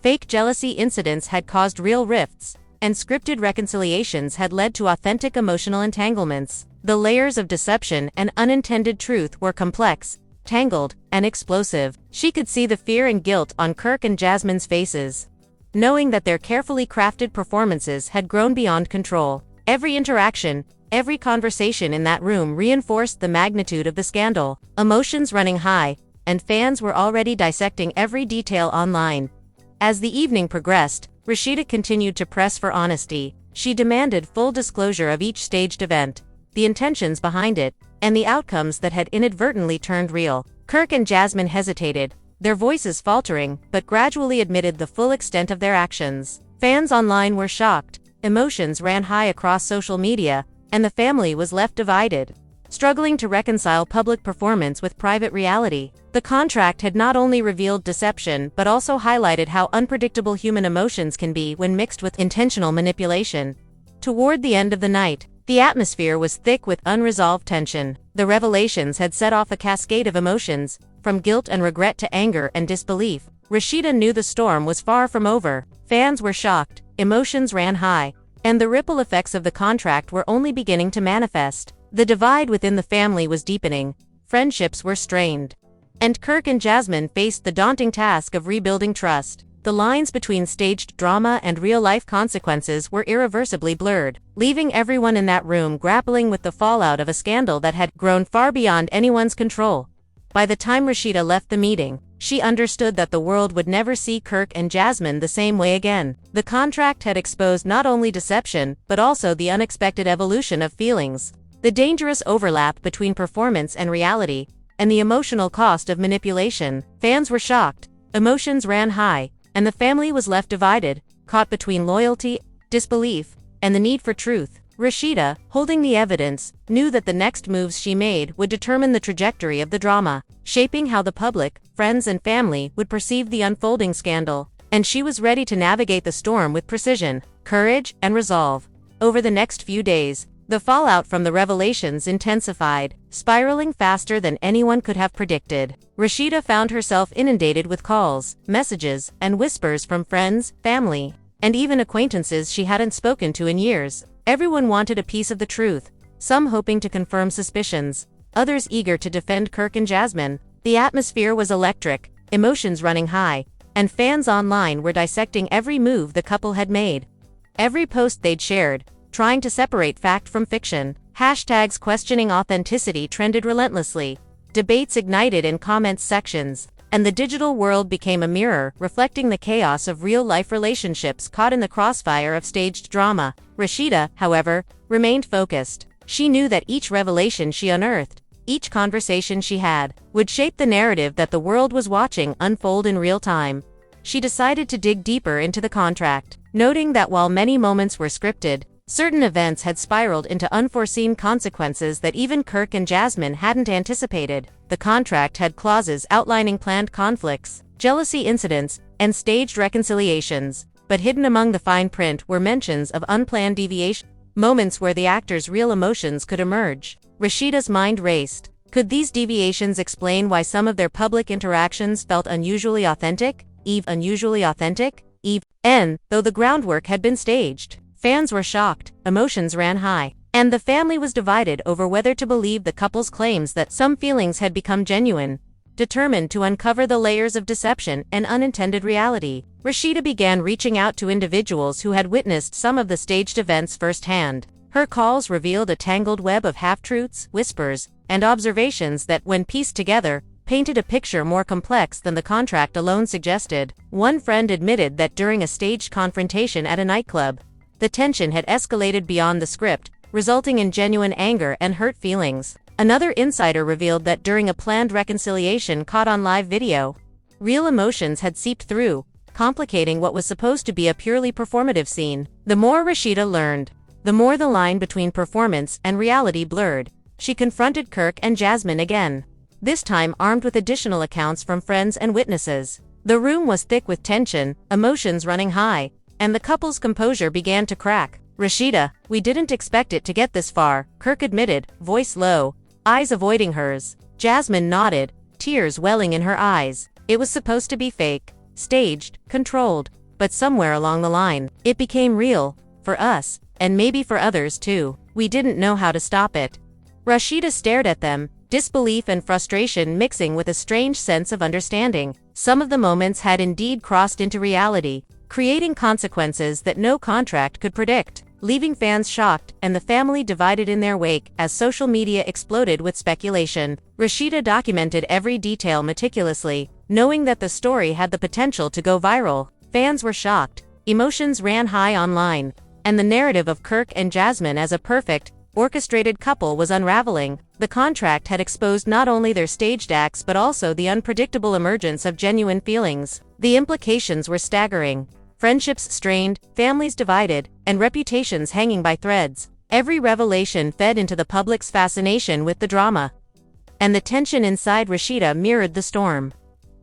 Fake jealousy incidents had caused real rifts, and scripted reconciliations had led to authentic emotional entanglements. The layers of deception and unintended truth were complex, tangled, and explosive. She could see the fear and guilt on Kirk and Jasmine's faces, knowing that their carefully crafted performances had grown beyond control. Every interaction, every conversation in that room reinforced the magnitude of the scandal. Emotions running high, and fans were already dissecting every detail online. As the evening progressed, Rasheeda continued to press for honesty. She demanded full disclosure of each staged event, the intentions behind it, and the outcomes that had inadvertently turned real. Kirk and Jasmine hesitated, their voices faltering, but gradually admitted the full extent of their actions. Fans online were shocked, emotions ran high across social media, and the family was left divided, struggling to reconcile public performance with private reality. The contract had not only revealed deception but also highlighted how unpredictable human emotions can be when mixed with intentional manipulation. Toward the end of the night, the atmosphere was thick with unresolved tension. The revelations had set off a cascade of emotions, from guilt and regret to anger and disbelief. Rasheeda knew the storm was far from over. Fans were shocked, emotions ran high, and the ripple effects of the contract were only beginning to manifest. The divide within the family was deepening, friendships were strained, and Kirk and Jasmine faced the daunting task of rebuilding trust. The lines between staged drama and real-life consequences were irreversibly blurred, leaving everyone in that room grappling with the fallout of a scandal that had grown far beyond anyone's control. By the time Rasheeda left the meeting, she understood that the world would never see Kirk and Jasmine the same way again. The contract had exposed not only deception, but also the unexpected evolution of feelings, the dangerous overlap between performance and reality, and the emotional cost of manipulation. Fans were shocked, emotions ran high, and the family was left divided, caught between loyalty, disbelief, and the need for truth. Rasheeda, holding the evidence, knew that the next moves she made would determine the trajectory of the drama, shaping how the public, friends and family would perceive the unfolding scandal, and she was ready to navigate the storm with precision. courage, and resolve. Over the next few days, the fallout from the revelations intensified, spiraling faster than anyone could have predicted. Rasheeda found herself inundated with calls, messages, and whispers from friends, family, and even acquaintances she hadn't spoken to in years. Everyone wanted a piece of the truth, some hoping to confirm suspicions, others eager to defend Kirk and Jasmine. The atmosphere was electric, emotions running high, and fans online were dissecting every move the couple had made. Every post they'd shared, trying to separate fact from fiction. Hashtags questioning authenticity trended relentlessly. Debates ignited in comments sections, and the digital world became a mirror, reflecting the chaos of real-life relationships caught in the crossfire of staged drama. Rasheeda, however, remained focused. She knew that each revelation she unearthed, each conversation she had, would shape the narrative that the world was watching unfold in real time. She decided to dig deeper into the contract, noting that while many moments were scripted, certain events had spiraled into unforeseen consequences that even Kirk and Jasmine hadn't anticipated. The contract had clauses outlining planned conflicts, jealousy incidents, and staged reconciliations, but hidden among the fine print were mentions of unplanned deviation, moments where the actors' real emotions could emerge. Rasheeda's mind raced. Could these deviations explain why some of their public interactions felt unusually authentic? Though the groundwork had been staged. Fans were shocked, emotions ran high, and the family was divided over whether to believe the couple's claims that some feelings had become genuine. Determined to uncover the layers of deception and unintended reality, Rasheeda began reaching out to individuals who had witnessed some of the staged events firsthand. Her calls revealed a tangled web of half-truths, whispers, and observations that, when pieced together, painted a picture more complex than the contract alone suggested. One friend admitted that during a staged confrontation at a nightclub, the tension had escalated beyond the script, resulting in genuine anger and hurt feelings. Another insider revealed that during a planned reconciliation caught on live video, real emotions had seeped through, complicating what was supposed to be a purely performative scene. The more Rasheeda learned, the more the line between performance and reality blurred. She confronted Kirk and Jasmine again, this time armed with additional accounts from friends and witnesses. The room was thick with tension, emotions running high, and the couple's composure began to crack. "Rasheeda, we didn't expect it to get this far," Kirk admitted, voice low, eyes avoiding hers. Jasmine nodded, tears welling in her eyes. It was supposed to be fake, staged, controlled, but somewhere along the line, it became real, for us, and maybe for others too. We didn't know how to stop it. Rasheeda stared at them, disbelief and frustration mixing with a strange sense of understanding. Some of the moments had indeed crossed into reality, creating consequences that no contract could predict, leaving fans shocked and the family divided in their wake as social media exploded with speculation. Rasheeda documented every detail meticulously, knowing that the story had the potential to go viral. Fans were shocked, emotions ran high online, and the narrative of Kirk and Jasmine as a perfect, orchestrated couple was unraveling. The contract had exposed not only their staged acts but also the unpredictable emergence of genuine feelings. The implications were staggering. Friendships strained, families divided, and reputations hanging by threads. Every revelation fed into the public's fascination with the drama. And the tension inside Rasheeda mirrored the storm.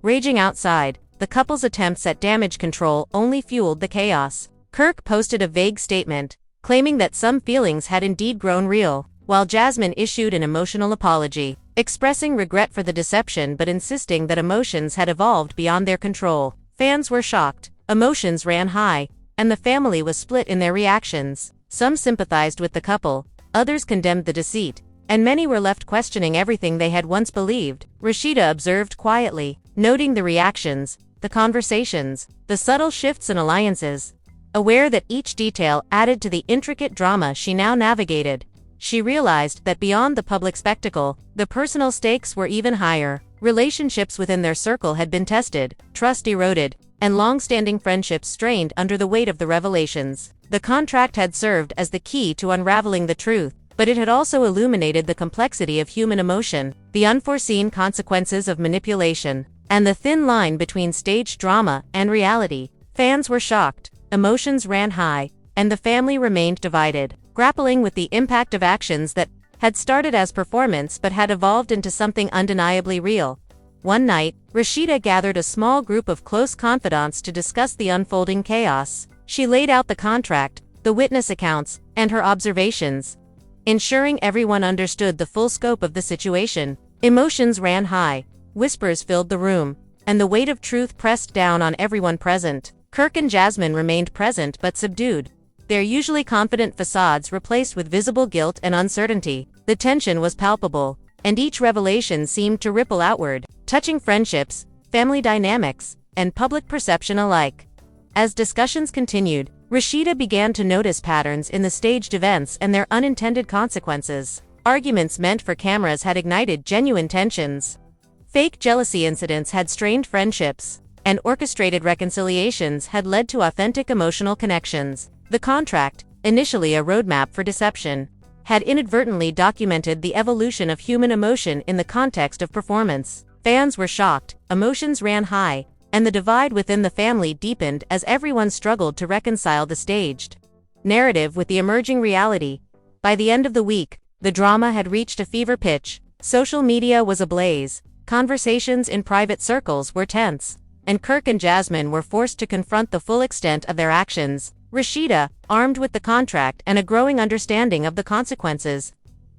Raging outside, the couple's attempts at damage control only fueled the chaos. Kirk posted a vague statement, claiming that some feelings had indeed grown real, while Jasmine issued an emotional apology, expressing regret for the deception but insisting that emotions had evolved beyond their control. Fans were shocked, emotions ran high, and the family was split in their reactions. Some sympathized with the couple, others condemned the deceit, and many were left questioning everything they had once believed. Rasheeda observed quietly, noting the reactions, the conversations, the subtle shifts in alliances. Aware that each detail added to the intricate drama she now navigated, she realized that beyond the public spectacle, the personal stakes were even higher. Relationships within their circle had been tested, trust eroded, and long-standing friendships strained under the weight of the revelations. The contract had served as the key to unraveling the truth, but it had also illuminated the complexity of human emotion, the unforeseen consequences of manipulation, and the thin line between staged drama and reality. Fans were shocked, emotions ran high, and the family remained divided, grappling with the impact of actions that had started as performance but had evolved into something undeniably real. One night, Rasheeda gathered a small group of close confidants to discuss the unfolding chaos. She laid out the contract, the witness accounts, and her observations, ensuring everyone understood the full scope of the situation. Emotions ran high, whispers filled the room, and the weight of truth pressed down on everyone present. Kirk and Jasmine remained present but subdued, their usually confident facades replaced with visible guilt and uncertainty. The tension was palpable, and each revelation seemed to ripple outward, touching friendships, family dynamics, and public perception alike. As discussions continued, Rasheeda began to notice patterns in the staged events and their unintended consequences. Arguments meant for cameras had ignited genuine tensions. Fake jealousy incidents had strained friendships, and orchestrated reconciliations had led to authentic emotional connections. The contract, initially a roadmap for deception, had inadvertently documented the evolution of human emotion in the context of performance. Fans were shocked, emotions ran high, and the divide within the family deepened as everyone struggled to reconcile the staged narrative with the emerging reality. By the end of the week, the drama had reached a fever pitch. Social media was ablaze, conversations in private circles were tense, and Kirk and Jasmine were forced to confront the full extent of their actions. Rasheeda, armed with the contract and a growing understanding of the consequences,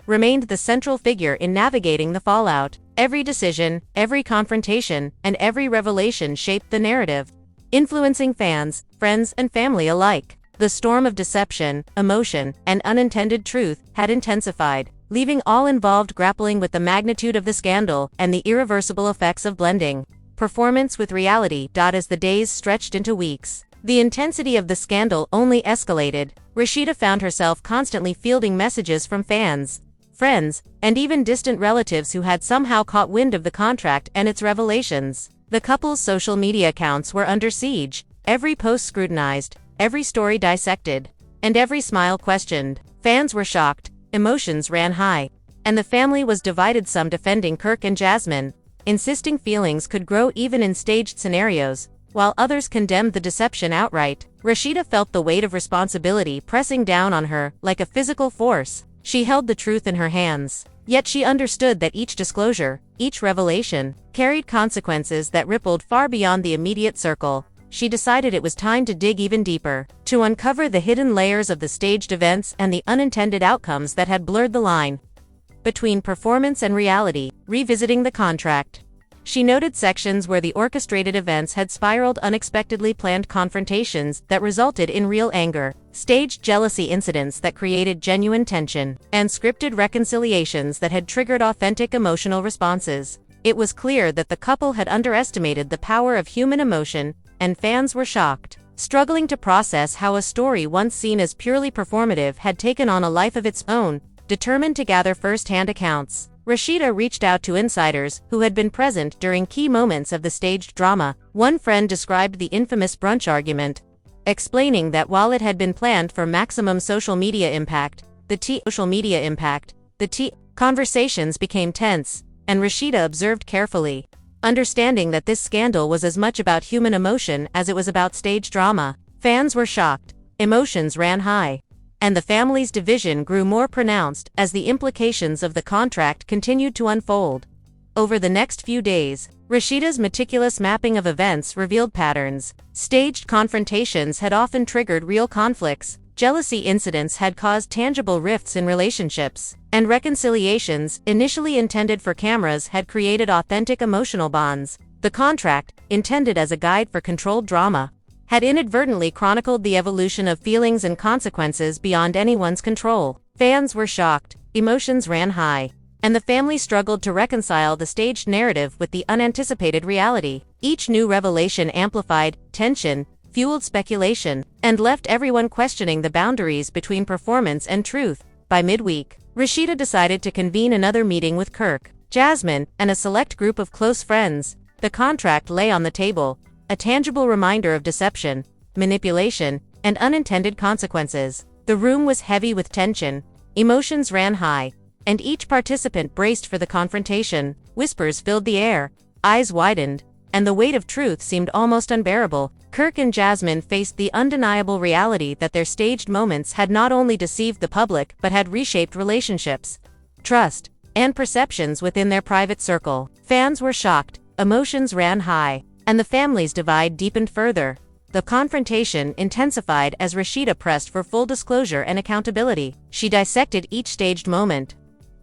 remained the central figure in navigating the fallout. Every decision, every confrontation, and every revelation shaped the narrative, influencing fans, friends, and family alike. The storm of deception, emotion, and unintended truth had intensified, leaving all involved grappling with the magnitude of the scandal and the irreversible effects of blending performance with reality. As the days stretched into weeks, the intensity of the scandal only escalated. Rasheeda found herself constantly fielding messages from fans, friends, and even distant relatives who had somehow caught wind of the contract and its revelations. The couple's social media accounts were under siege, every post scrutinized, every story dissected, and every smile questioned. Fans were shocked, emotions ran high, and the family was divided, some defending Kirk and Jasmine, insisting feelings could grow even in staged scenarios, while others condemned the deception outright. Rasheeda felt the weight of responsibility pressing down on her like a physical force. She held the truth in her hands, yet she understood that each disclosure, each revelation, carried consequences that rippled far beyond the immediate circle. She decided it was time to dig even deeper, to uncover the hidden layers of the staged events and the unintended outcomes that had blurred the line between performance and reality. Revisiting the contract, she noted sections where the orchestrated events had spiraled, unexpectedly planned confrontations that resulted in real anger, staged jealousy incidents that created genuine tension, and scripted reconciliations that had triggered authentic emotional responses. It was clear that the couple had underestimated the power of human emotion, and fans were shocked, struggling to process how a story once seen as purely performative had taken on a life of its own. Determined to gather first-hand accounts, Rasheeda reached out to insiders who had been present during key moments of the staged drama. One friend described the infamous brunch argument, explaining that while it had been planned for maximum social media impact, the conversations became tense, and Rasheeda observed carefully, understanding that this scandal was as much about human emotion as it was about stage drama. Fans were shocked, emotions ran high, and the family's division grew more pronounced as the implications of the contract continued to unfold. Over the next few days, Rasheeda's meticulous mapping of events revealed patterns. Staged confrontations had often triggered real conflicts, jealousy incidents had caused tangible rifts in relationships, and reconciliations, initially intended for cameras, had created authentic emotional bonds. The contract, intended as a guide for controlled drama, had inadvertently chronicled the evolution of feelings and consequences beyond anyone's control. Fans were shocked, emotions ran high, and the family struggled to reconcile the staged narrative with the unanticipated reality. Each new revelation amplified tension, fueled speculation, and left everyone questioning the boundaries between performance and truth. By midweek, Rasheeda decided to convene another meeting with Kirk, Jasmine, and a select group of close friends. The contract lay on the table, a tangible reminder of deception, manipulation, and unintended consequences. The room was heavy with tension, emotions ran high, and each participant braced for the confrontation. Whispers filled the air, eyes widened, and the weight of truth seemed almost unbearable. Kirk and Jasmine faced the undeniable reality that their staged moments had not only deceived the public but had reshaped relationships, trust, and perceptions within their private circle. Fans were shocked, emotions ran high, and the family's divide deepened further. The confrontation intensified as Rasheeda pressed for full disclosure and accountability. She dissected each staged moment,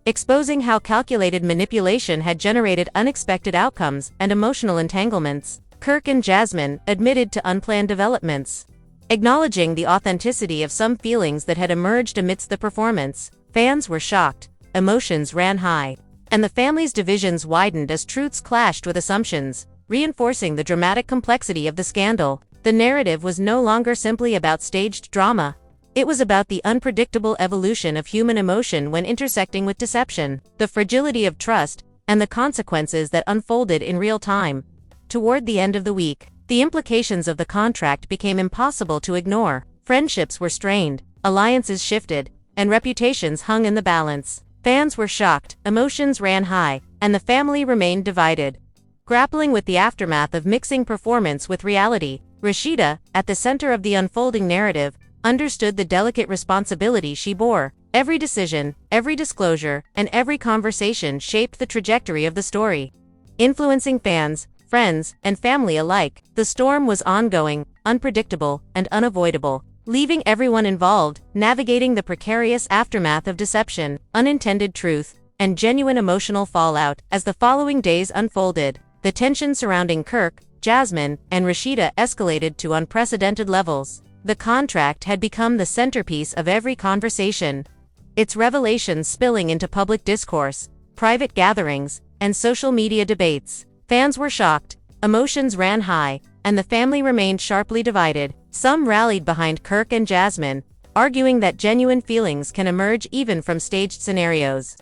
exposing how calculated manipulation had generated unexpected outcomes and emotional entanglements. Kirk and Jasmine admitted to unplanned developments, acknowledging the authenticity of some feelings that had emerged amidst the performance. Fans were shocked, emotions ran high, and the family's divisions widened as truths clashed with assumptions, reinforcing the dramatic complexity of the scandal. The narrative was no longer simply about staged drama. It was about the unpredictable evolution of human emotion when intersecting with deception, the fragility of trust, and the consequences that unfolded in real time. Toward the end of the week, the implications of the contract became impossible to ignore. Friendships were strained, alliances shifted, and reputations hung in the balance. Fans were shocked, emotions ran high, and the family remained divided. Grappling with the aftermath of mixing performance with reality, Rasheeda, at the center of the unfolding narrative, understood the delicate responsibility she bore. Every decision, every disclosure, and every conversation shaped the trajectory of the story, influencing fans, friends, and family alike. The storm was ongoing, unpredictable, and unavoidable, leaving everyone involved navigating the precarious aftermath of deception, unintended truth, and genuine emotional fallout. As the following days unfolded, the tension surrounding Kirk, Jasmine, and Rasheeda escalated to unprecedented levels. The contract had become the centerpiece of every conversation, its revelations spilling into public discourse, private gatherings, and social media debates. Fans were shocked, emotions ran high, and the family remained sharply divided. Some rallied behind Kirk and Jasmine, arguing that genuine feelings can emerge even from staged scenarios,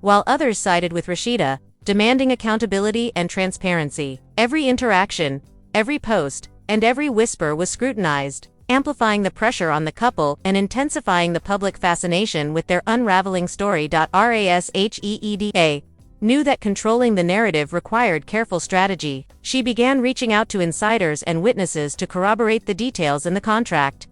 while others sided with Rasheeda, demanding accountability and transparency. Every interaction, every post, and every whisper was scrutinized, amplifying the pressure on the couple and intensifying the public fascination with their unraveling story. Rasheeda knew that controlling the narrative required careful strategy. She began reaching out to insiders and witnesses to corroborate the details in the contract,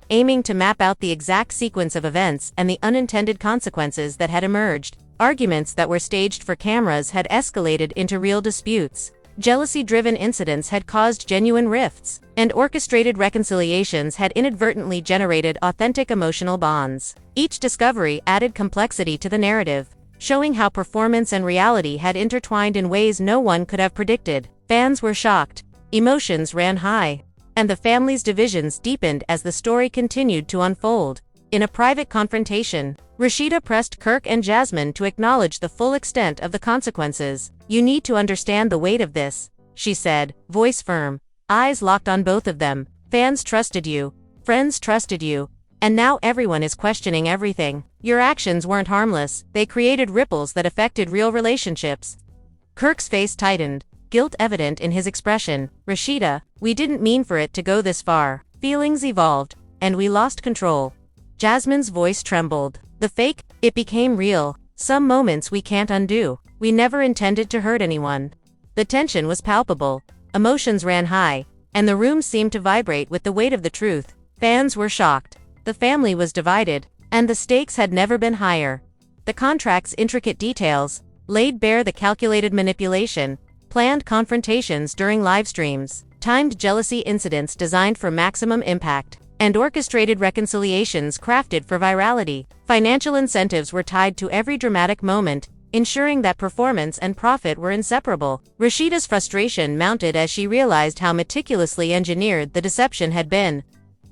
aiming to map out the exact sequence of events and the unintended consequences that had emerged. Arguments that were staged for cameras had escalated into real disputes. Jealousy-driven incidents had caused genuine rifts, and orchestrated reconciliations had inadvertently generated authentic emotional bonds. Each discovery added complexity to the narrative, showing how performance and reality had intertwined in ways no one could have predicted. Fans were shocked, emotions ran high, and the family's divisions deepened as the story continued to unfold. In a private confrontation, Rasheeda pressed Kirk and Jasmine to acknowledge the full extent of the consequences. "You need to understand the weight of this," she said, voice firm. Eyes locked on both of them. "Fans trusted you, friends trusted you, and now everyone is questioning everything. Your actions weren't harmless, they created ripples that affected real relationships." Kirk's face tightened, guilt evident in his expression. "Rasheeda, we didn't mean for it to go this far. Feelings evolved, and we lost control." Jasmine's voice trembled. "The fake, it became real. Some moments we can't undo. We never intended to hurt anyone." The tension was palpable, emotions ran high, and the room seemed to vibrate with the weight of the truth. Fans were shocked, the family was divided, and the stakes had never been higher. The contract's intricate details laid bare the calculated manipulation, planned confrontations during live streams, timed jealousy incidents designed for maximum impact, and orchestrated reconciliations crafted for virality. Financial incentives were tied to every dramatic moment, ensuring that performance and profit were inseparable. Rasheeda's frustration mounted as she realized how meticulously engineered the deception had been.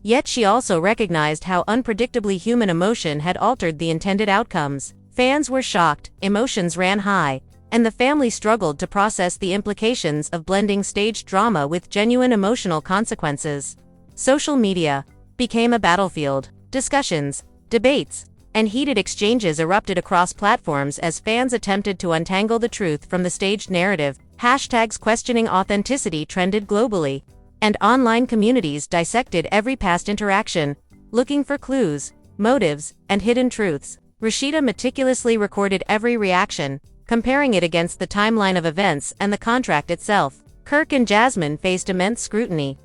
Yet she also recognized how unpredictably human emotion had altered the intended outcomes. Fans were shocked, emotions ran high, and the family struggled to process the implications of blending staged drama with genuine emotional consequences. Social media became a battlefield. Discussions, debates, and heated exchanges erupted across platforms as fans attempted to untangle the truth from the staged narrative. Hashtags questioning authenticity trended globally, and online communities dissected every past interaction, looking for clues, motives, and hidden truths. Rasheeda meticulously recorded every reaction, comparing it against the timeline of events and the contract itself. Kirk and Jasmine faced immense scrutiny,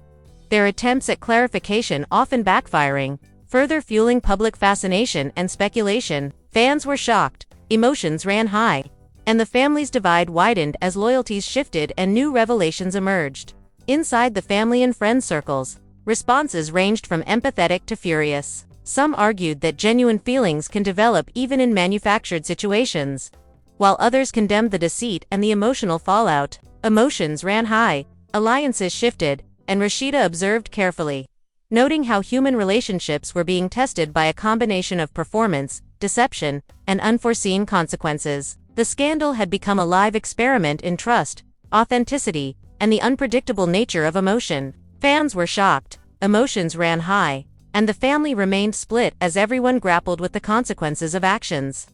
their attempts at clarification often backfiring, further fueling public fascination and speculation. Fans were shocked, emotions ran high, and the family's divide widened as loyalties shifted and new revelations emerged. Inside the family and friend circles, Responses ranged from empathetic to furious. Some argued that genuine feelings can develop even in manufactured situations, while others condemned the deceit and the emotional fallout. Emotions ran high, alliances shifted, and Rasheeda observed carefully, noting how human relationships were being tested by a combination of performance, deception, and unforeseen consequences. The scandal had become a live experiment in trust, authenticity, and the unpredictable nature of emotion. Fans were shocked, emotions ran high, and the family remained split as everyone grappled with the consequences of actions.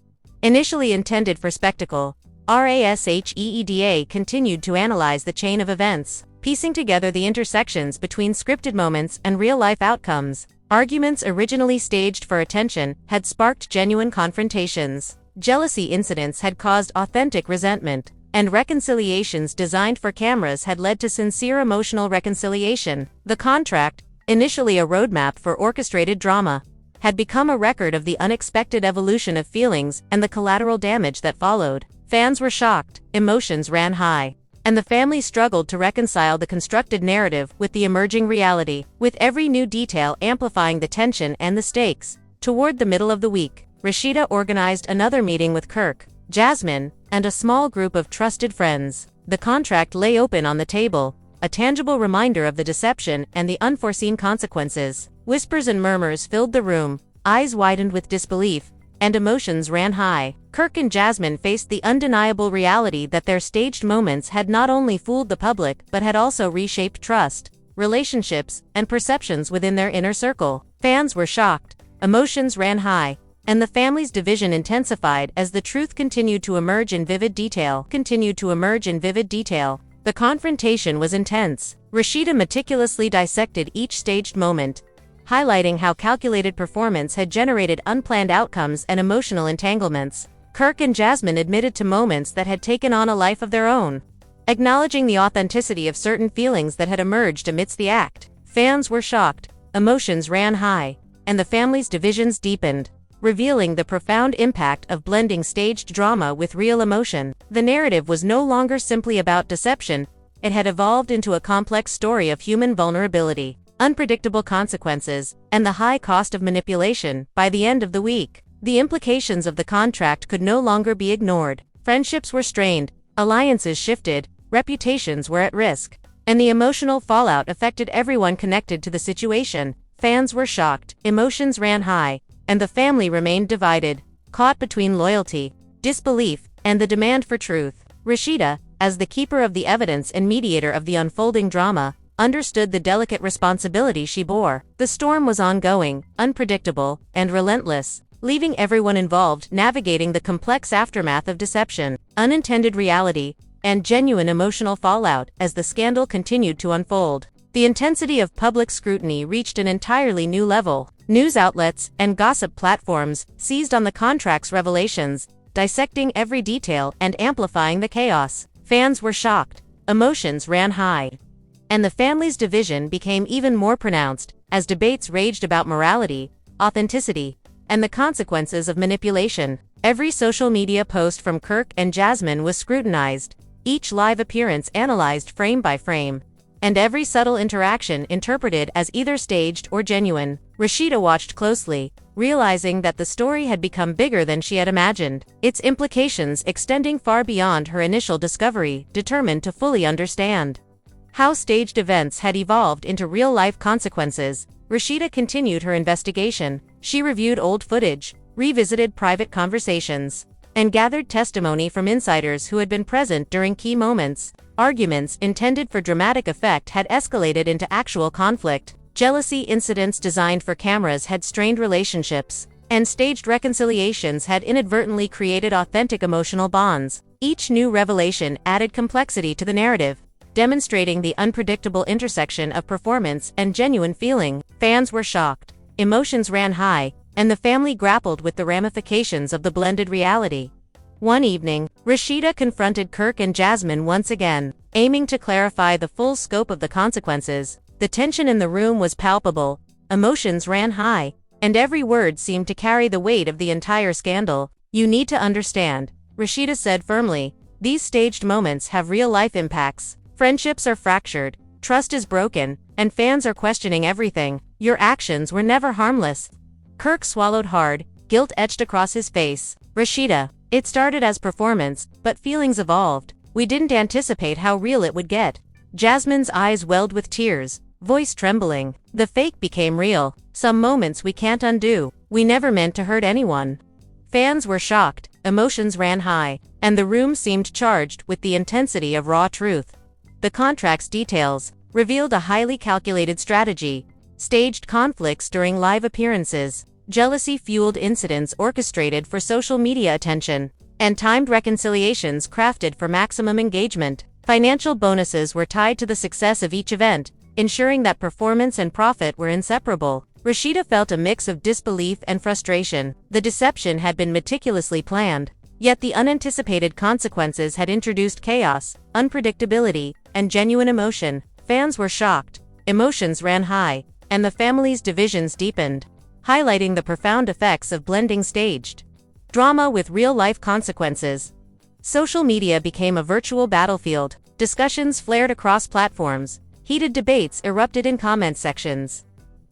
Initially intended for spectacle, Rasheeda continued to analyze the chain of events, piecing together the intersections between scripted moments and real-life outcomes. Arguments originally staged for attention had sparked genuine confrontations. Jealousy incidents had caused authentic resentment, and reconciliations designed for cameras had led to sincere emotional reconciliation. The contract, initially a roadmap for orchestrated drama, had become a record of the unexpected evolution of feelings and the collateral damage that followed. Fans were shocked, emotions ran high, and the family struggled to reconcile the constructed narrative with the emerging reality, with every new detail amplifying the tension and the stakes. Toward the middle of the week, Rasheeda organized another meeting with Kirk, Jasmine, and a small group of trusted friends. The contract lay open on the table, a tangible reminder of the deception and the unforeseen consequences. Whispers and murmurs filled the room, eyes widened with disbelief, and emotions ran high. Kirk and Jasmine faced the undeniable reality that their staged moments had not only fooled the public but had also reshaped trust, relationships, and perceptions within their inner circle. Fans were shocked, emotions ran high, and the family's division intensified as the truth continued to emerge in vivid detail. The confrontation was intense. Rasheeda meticulously dissected each staged moment, highlighting how calculated performance had generated unplanned outcomes and emotional entanglements. Kirk and Jasmine admitted to moments that had taken on a life of their own, acknowledging the authenticity of certain feelings that had emerged amidst the act. Fans were shocked, emotions ran high, and the family's divisions deepened, revealing the profound impact of blending staged drama with real emotion. The narrative was no longer simply about deception, it had evolved into a complex story of human vulnerability, unpredictable consequences, and the high cost of manipulation. By the end of the week, the implications of the contract could no longer be ignored. Friendships were strained, alliances shifted, reputations were at risk, and the emotional fallout affected everyone connected to the situation. Fans were shocked, emotions ran high, and the family remained divided, caught between loyalty, disbelief, and the demand for truth. Rasheeda, as the keeper of the evidence and mediator of the unfolding drama, understood the delicate responsibility she bore. The storm was ongoing, unpredictable, and relentless, leaving everyone involved navigating the complex aftermath of deception, unintended reality, and genuine emotional fallout as the scandal continued to unfold. The intensity of public scrutiny reached an entirely new level. News outlets and gossip platforms seized on the contract's revelations, dissecting every detail and amplifying the chaos. Fans were shocked, emotions ran high, and the family's division became even more pronounced as debates raged about morality, authenticity, and the consequences of manipulation. Every social media post from Kirk and Jasmine was scrutinized, each live appearance analyzed frame by frame, and every subtle interaction interpreted as either staged or genuine. Rasheeda watched closely, realizing that the story had become bigger than she had imagined, its implications extending far beyond her initial discovery. Determined to fully understand how staged events had evolved into real-life consequences, Rasheeda continued her investigation. She reviewed old footage, revisited private conversations, and gathered testimony from insiders who had been present during key moments. Arguments intended for dramatic effect had escalated into actual conflict. Jealousy incidents designed for cameras had strained relationships, and staged reconciliations had inadvertently created authentic emotional bonds. Each new revelation added complexity to the narrative, demonstrating the unpredictable intersection of performance and genuine feeling. Fans were shocked, emotions ran high, and the family grappled with the ramifications of the blended reality. One evening, Rasheeda confronted Kirk and Jasmine once again, aiming to clarify the full scope of the consequences. The tension in the room was palpable, emotions ran high, and every word seemed to carry the weight of the entire scandal. "You need to understand," Rasheeda said firmly, "these staged moments have real-life impacts. Friendships are fractured, Trust is broken, and fans are questioning everything. Your actions were never harmless. Kirk swallowed hard, guilt etched across his face. Rasheeda, it started as performance, but feelings evolved. We didn't anticipate how real it would get. Jasmine's eyes welled with tears, voice trembling. The fake became real. Some moments we can't undo. We never meant to hurt anyone. Fans were shocked, emotions ran high, and the room seemed charged with the intensity of raw truth. The contract's details revealed a highly calculated strategy, staged conflicts during live appearances, jealousy-fueled incidents orchestrated for social media attention, and timed reconciliations crafted for maximum engagement. Financial bonuses were tied to the success of each event, ensuring that performance and profit were inseparable. Rasheeda felt a mix of disbelief and frustration. The deception had been meticulously planned, yet the unanticipated consequences had introduced chaos, unpredictability, and genuine emotion. Fans were shocked, emotions ran high, and the family's divisions deepened, highlighting the profound effects of blending staged drama with real-life consequences. Social media became a virtual battlefield. Discussions flared across platforms, heated debates erupted in comment sections,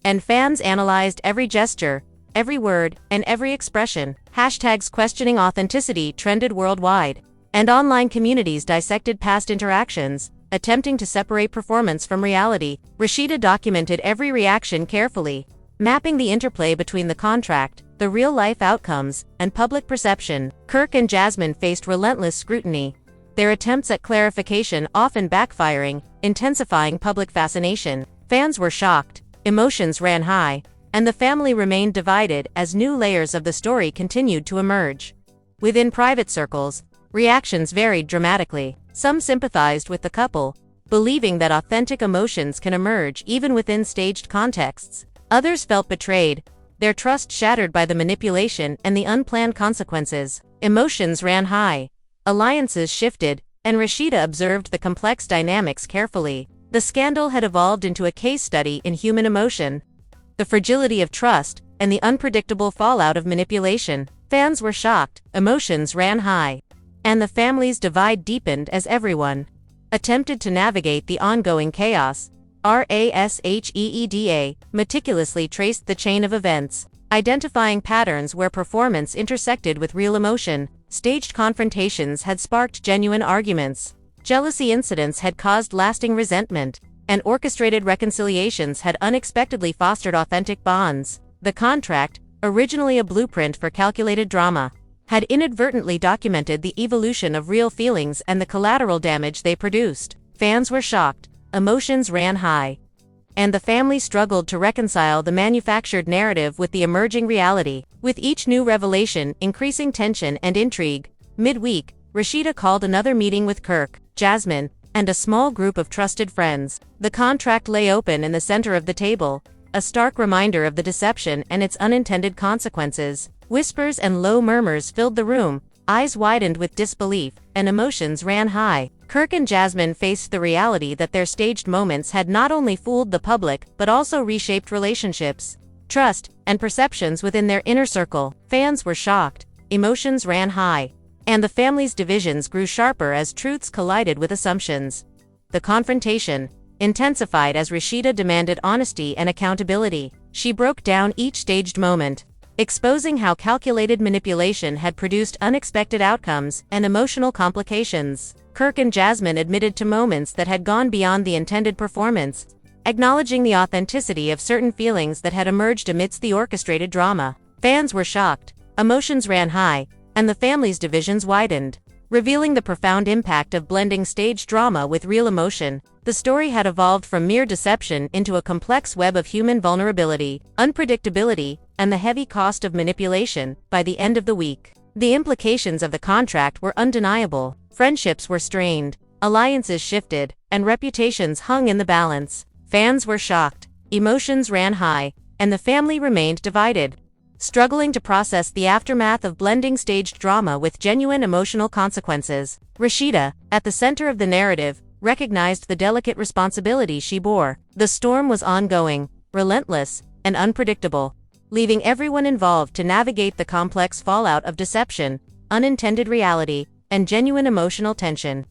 and fans analyzed every gesture, every word, and every expression. Hashtags questioning authenticity trended worldwide, and online communities dissected past interactions, attempting to separate performance from reality. Rasheeda documented every reaction carefully, mapping the interplay between the contract, the real-life outcomes, and public perception. Kirk and Jasmine faced relentless scrutiny, their attempts at clarification often backfiring, intensifying public fascination. Fans were shocked, emotions ran high, and the family remained divided as new layers of the story continued to emerge. Within private circles, reactions varied dramatically. Some sympathized with the couple, believing that authentic emotions can emerge even within staged contexts. Others felt betrayed, their trust shattered by the manipulation and the unplanned consequences. Emotions ran high, alliances shifted, and Rasheeda observed the complex dynamics carefully. The scandal had evolved into a case study in human emotion, the fragility of trust, and the unpredictable fallout of manipulation. Fans were shocked, emotions ran high, and the family's divide deepened as everyone attempted to navigate the ongoing chaos. Rasheeda meticulously traced the chain of events, identifying patterns where performance intersected with real emotion. Staged confrontations had sparked genuine arguments, jealousy incidents had caused lasting resentment, and orchestrated reconciliations had unexpectedly fostered authentic bonds. The contract, originally a blueprint for calculated drama, had inadvertently documented the evolution of real feelings and the collateral damage they produced. Fans were shocked, emotions ran high, and the family struggled to reconcile the manufactured narrative with the emerging reality. With each new revelation increasing tension and intrigue, midweek, Rasheeda called another meeting with Kirk, Jasmine, and a small group of trusted friends. The contract lay open in the center of the table, a stark reminder of the deception and its unintended consequences. Whispers and low murmurs filled the room, eyes widened with disbelief, and emotions ran high. Kirk and Jasmine faced the reality that their staged moments had not only fooled the public but also reshaped relationships, trust, and perceptions within their inner circle. Fans were shocked, emotions ran high, and the family's divisions grew sharper as truths collided with assumptions. The confrontation intensified as Rasheeda demanded honesty and accountability. She broke down each staged moment, exposing how calculated manipulation had produced unexpected outcomes and emotional complications. Kirk and Jasmine admitted to moments that had gone beyond the intended performance, acknowledging the authenticity of certain feelings that had emerged amidst the orchestrated drama. Fans were shocked, emotions ran high, and the family's divisions widened, revealing the profound impact of blending staged drama with real emotion. The story had evolved from mere deception into a complex web of human vulnerability, unpredictability, and the heavy cost of manipulation. By the end of the week, the implications of the contract were undeniable. Friendships were strained, alliances shifted, and reputations hung in the balance. Fans were shocked, emotions ran high, and the family remained divided, struggling to process the aftermath of blending staged drama with genuine emotional consequences. Rasheeda, at the center of the narrative, recognized the delicate responsibility she bore. The storm was ongoing, relentless, and unpredictable, leaving everyone involved to navigate the complex fallout of deception, unintended reality, and genuine emotional tension.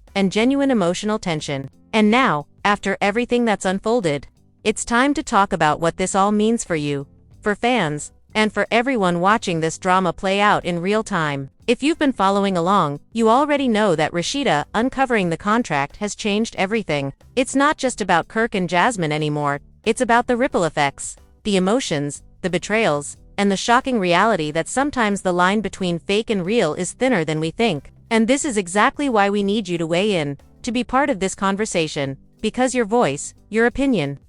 And now, After everything that's unfolded, it's time to talk about what this all means for you, for fans, and for everyone watching this drama play out in real time. If you've been following along, you already know that Rasheeda uncovering the contract has changed everything. It's not just about Kirk and Jasmine anymore, it's about the ripple effects, the emotions, the betrayals, and the shocking reality that sometimes the line between fake and real is thinner than we think. And this is exactly why we need you to weigh in, to be part of this conversation, because your voice, your opinion,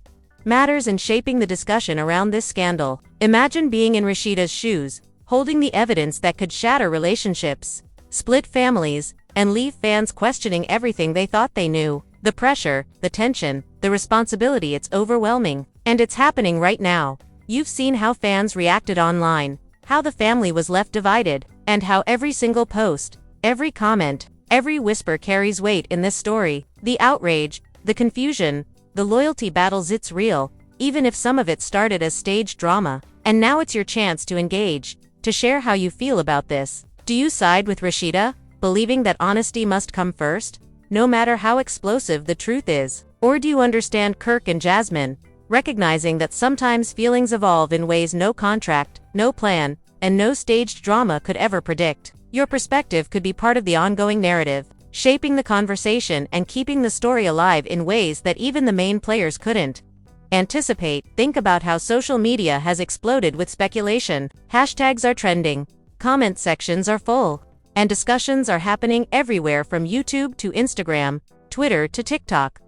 matters in shaping the discussion around this scandal. Imagine being in Rasheeda's shoes, holding the evidence that could shatter relationships, split families, and leave fans questioning everything they thought they knew. The pressure, the tension, the responsibility, it's overwhelming. And it's happening right now. You've seen how fans reacted online, how the family was left divided, and how every single post, every comment, every whisper carries weight in this story. The outrage, the confusion, the loyalty battles, it's real, even if some of it started as staged drama. And now it's your chance to engage, to share how you feel about this. Do you side with Rasheeda, believing that honesty must come first, no matter how explosive the truth is? Or do you understand Kirk and Jasmine, recognizing that sometimes feelings evolve in ways no contract, no plan, and no staged drama could ever predict? Your perspective could be part of the ongoing narrative, shaping the conversation and keeping the story alive in ways that even the main players couldn't anticipate. Think about how social media has exploded with speculation. Hashtags are trending, comment sections are full, and discussions are happening everywhere from YouTube to Instagram, Twitter to TikTok.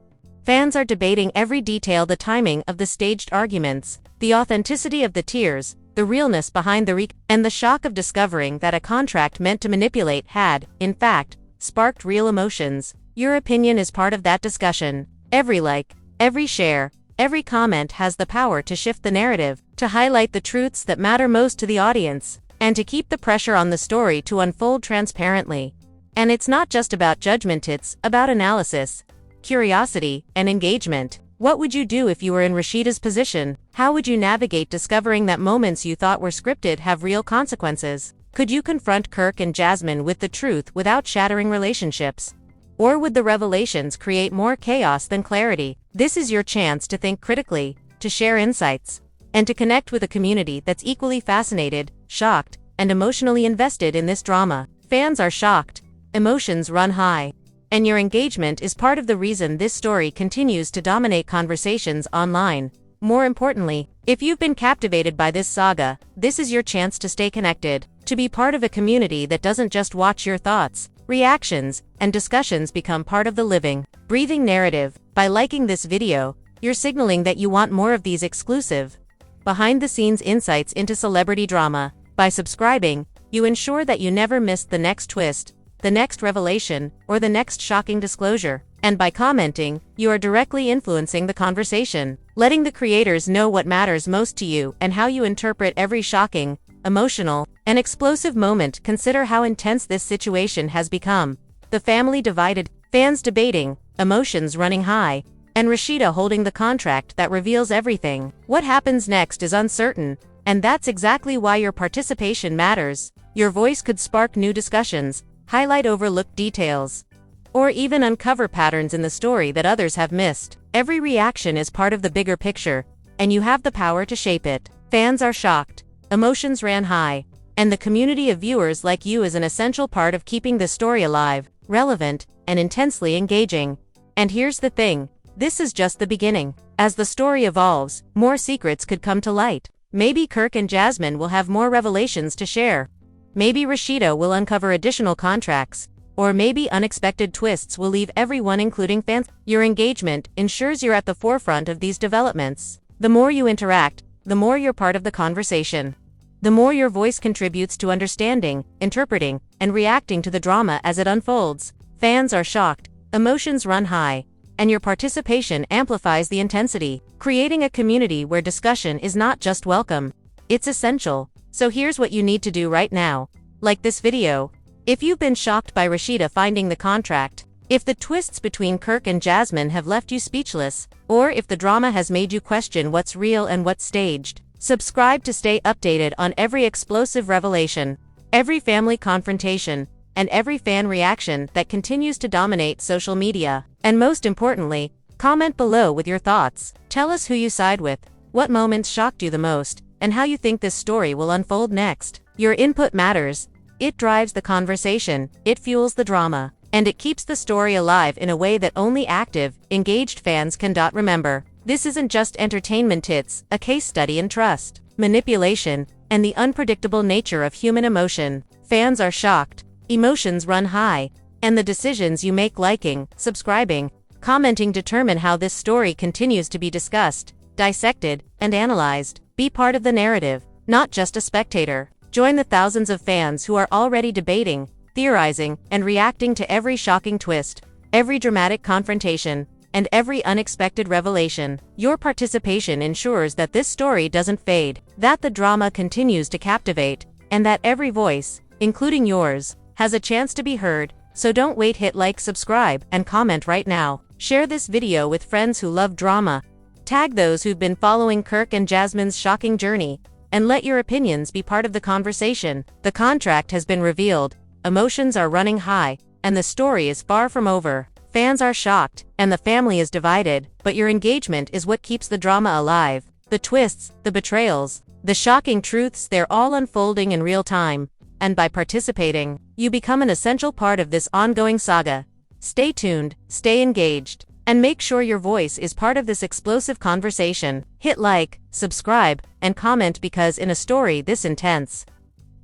Fans are debating every detail, the timing of the staged arguments, the authenticity of the tears, the realness behind the and the shock of discovering that a contract meant to manipulate had, in fact, sparked real emotions. Your opinion is part of that discussion. Every like, every share, every comment has the power to shift the narrative, to highlight the truths that matter most to the audience, and to keep the pressure on the story to unfold transparently. And it's not just about judgment, it's about analysis, curiosity, and engagement. What would you do if you were in Rasheeda's position? How would you navigate discovering that moments you thought were scripted have real consequences? Could you confront Kirk and Jasmine with the truth without shattering relationships? Or would the revelations create more chaos than clarity? This is your chance to think critically, to share insights, and to connect with a community that's equally fascinated, shocked, and emotionally invested in this drama. Fans are shocked, emotions run high, and your engagement is part of the reason this story continues to dominate conversations online. More importantly, if you've been captivated by this saga, this is your chance to stay connected, to be part of a community that doesn't just watch your thoughts, reactions, and discussions become part of the living, breathing narrative. By liking this video, you're signaling that you want more of these exclusive, behind-the-scenes insights into celebrity drama. By subscribing, you ensure that you never miss the next twist, the next revelation, or the next shocking disclosure. And by commenting, you are directly influencing the conversation, letting the creators know what matters most to you and how you interpret every shocking, emotional, and explosive moment. Consider how intense this situation has become. The family divided, fans debating, emotions running high, and Rasheeda holding the contract that reveals everything. What happens next is uncertain, and that's exactly why your participation matters. Your voice could spark new discussions, highlight overlooked details, or even uncover patterns in the story that others have missed. Every reaction is part of the bigger picture, and you have the power to shape it. Fans are shocked, emotions ran high, and the community of viewers like you is an essential part of keeping the story alive, relevant, and intensely engaging. And here's the thing, this is just the beginning. As the story evolves, more secrets could come to light. Maybe Kirk and Jasmine will have more revelations to share. Maybe Rasheeda will uncover additional contracts, or maybe unexpected twists will leave everyone, including fans. Your engagement ensures you're at the forefront of these developments. The more you interact, the more you're part of the conversation. The more your voice contributes to understanding, interpreting, and reacting to the drama as it unfolds. Fans are shocked, emotions run high, and your participation amplifies the intensity, creating a community where discussion is not just welcome, it's essential. So here's what you need to do right now. Like this video. If you've been shocked by Rasheeda finding the contract, if the twists between Kirk and Jasmine have left you speechless, or if the drama has made you question what's real and what's staged, subscribe to stay updated on every explosive revelation, every family confrontation, and every fan reaction that continues to dominate social media. And most importantly, Comment below with your thoughts. Tell us who you side with, what moments shocked you the most, and how you think this story will unfold next. Your input matters. It drives the conversation, it fuels the drama, and it keeps the story alive in a way that only active, engaged fans can. Remember, this isn't just entertainment, it's a case study in trust, manipulation, and the unpredictable nature of human emotion. Fans are shocked, emotions run high, and the decisions you make, liking, subscribing, commenting, determine how this story continues to be discussed, dissected, and analyzed. Be part of the narrative, not just a spectator. Join the thousands of fans who are already debating, theorizing, and reacting to every shocking twist, every dramatic confrontation, and every unexpected revelation. Your participation ensures that this story doesn't fade, that the drama continues to captivate, and that every voice, including yours, has a chance to be heard. So don't wait, hit like, subscribe, and comment right now. Share this video with friends who love drama. Tag those who've been following Kirk and Jasmine's shocking journey, and let your opinions be part of the conversation. The contract has been revealed, emotions are running high, and the story is far from over. Fans are shocked, and the family is divided, but your engagement is what keeps the drama alive. The twists, the betrayals, the shocking truths, they're all unfolding in real time, and by participating, you become an essential part of this ongoing saga. Stay tuned, stay engaged, and make sure your voice is part of this explosive conversation. Hit like, subscribe, and comment, because in a story this intense,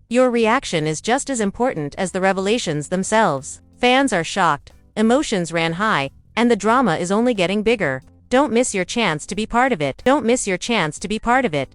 your reaction is just as important as the revelations themselves. Fans are shocked, emotions ran high, and the drama is only getting bigger. Don't miss your chance to be part of it. Don't miss your chance to be part of it.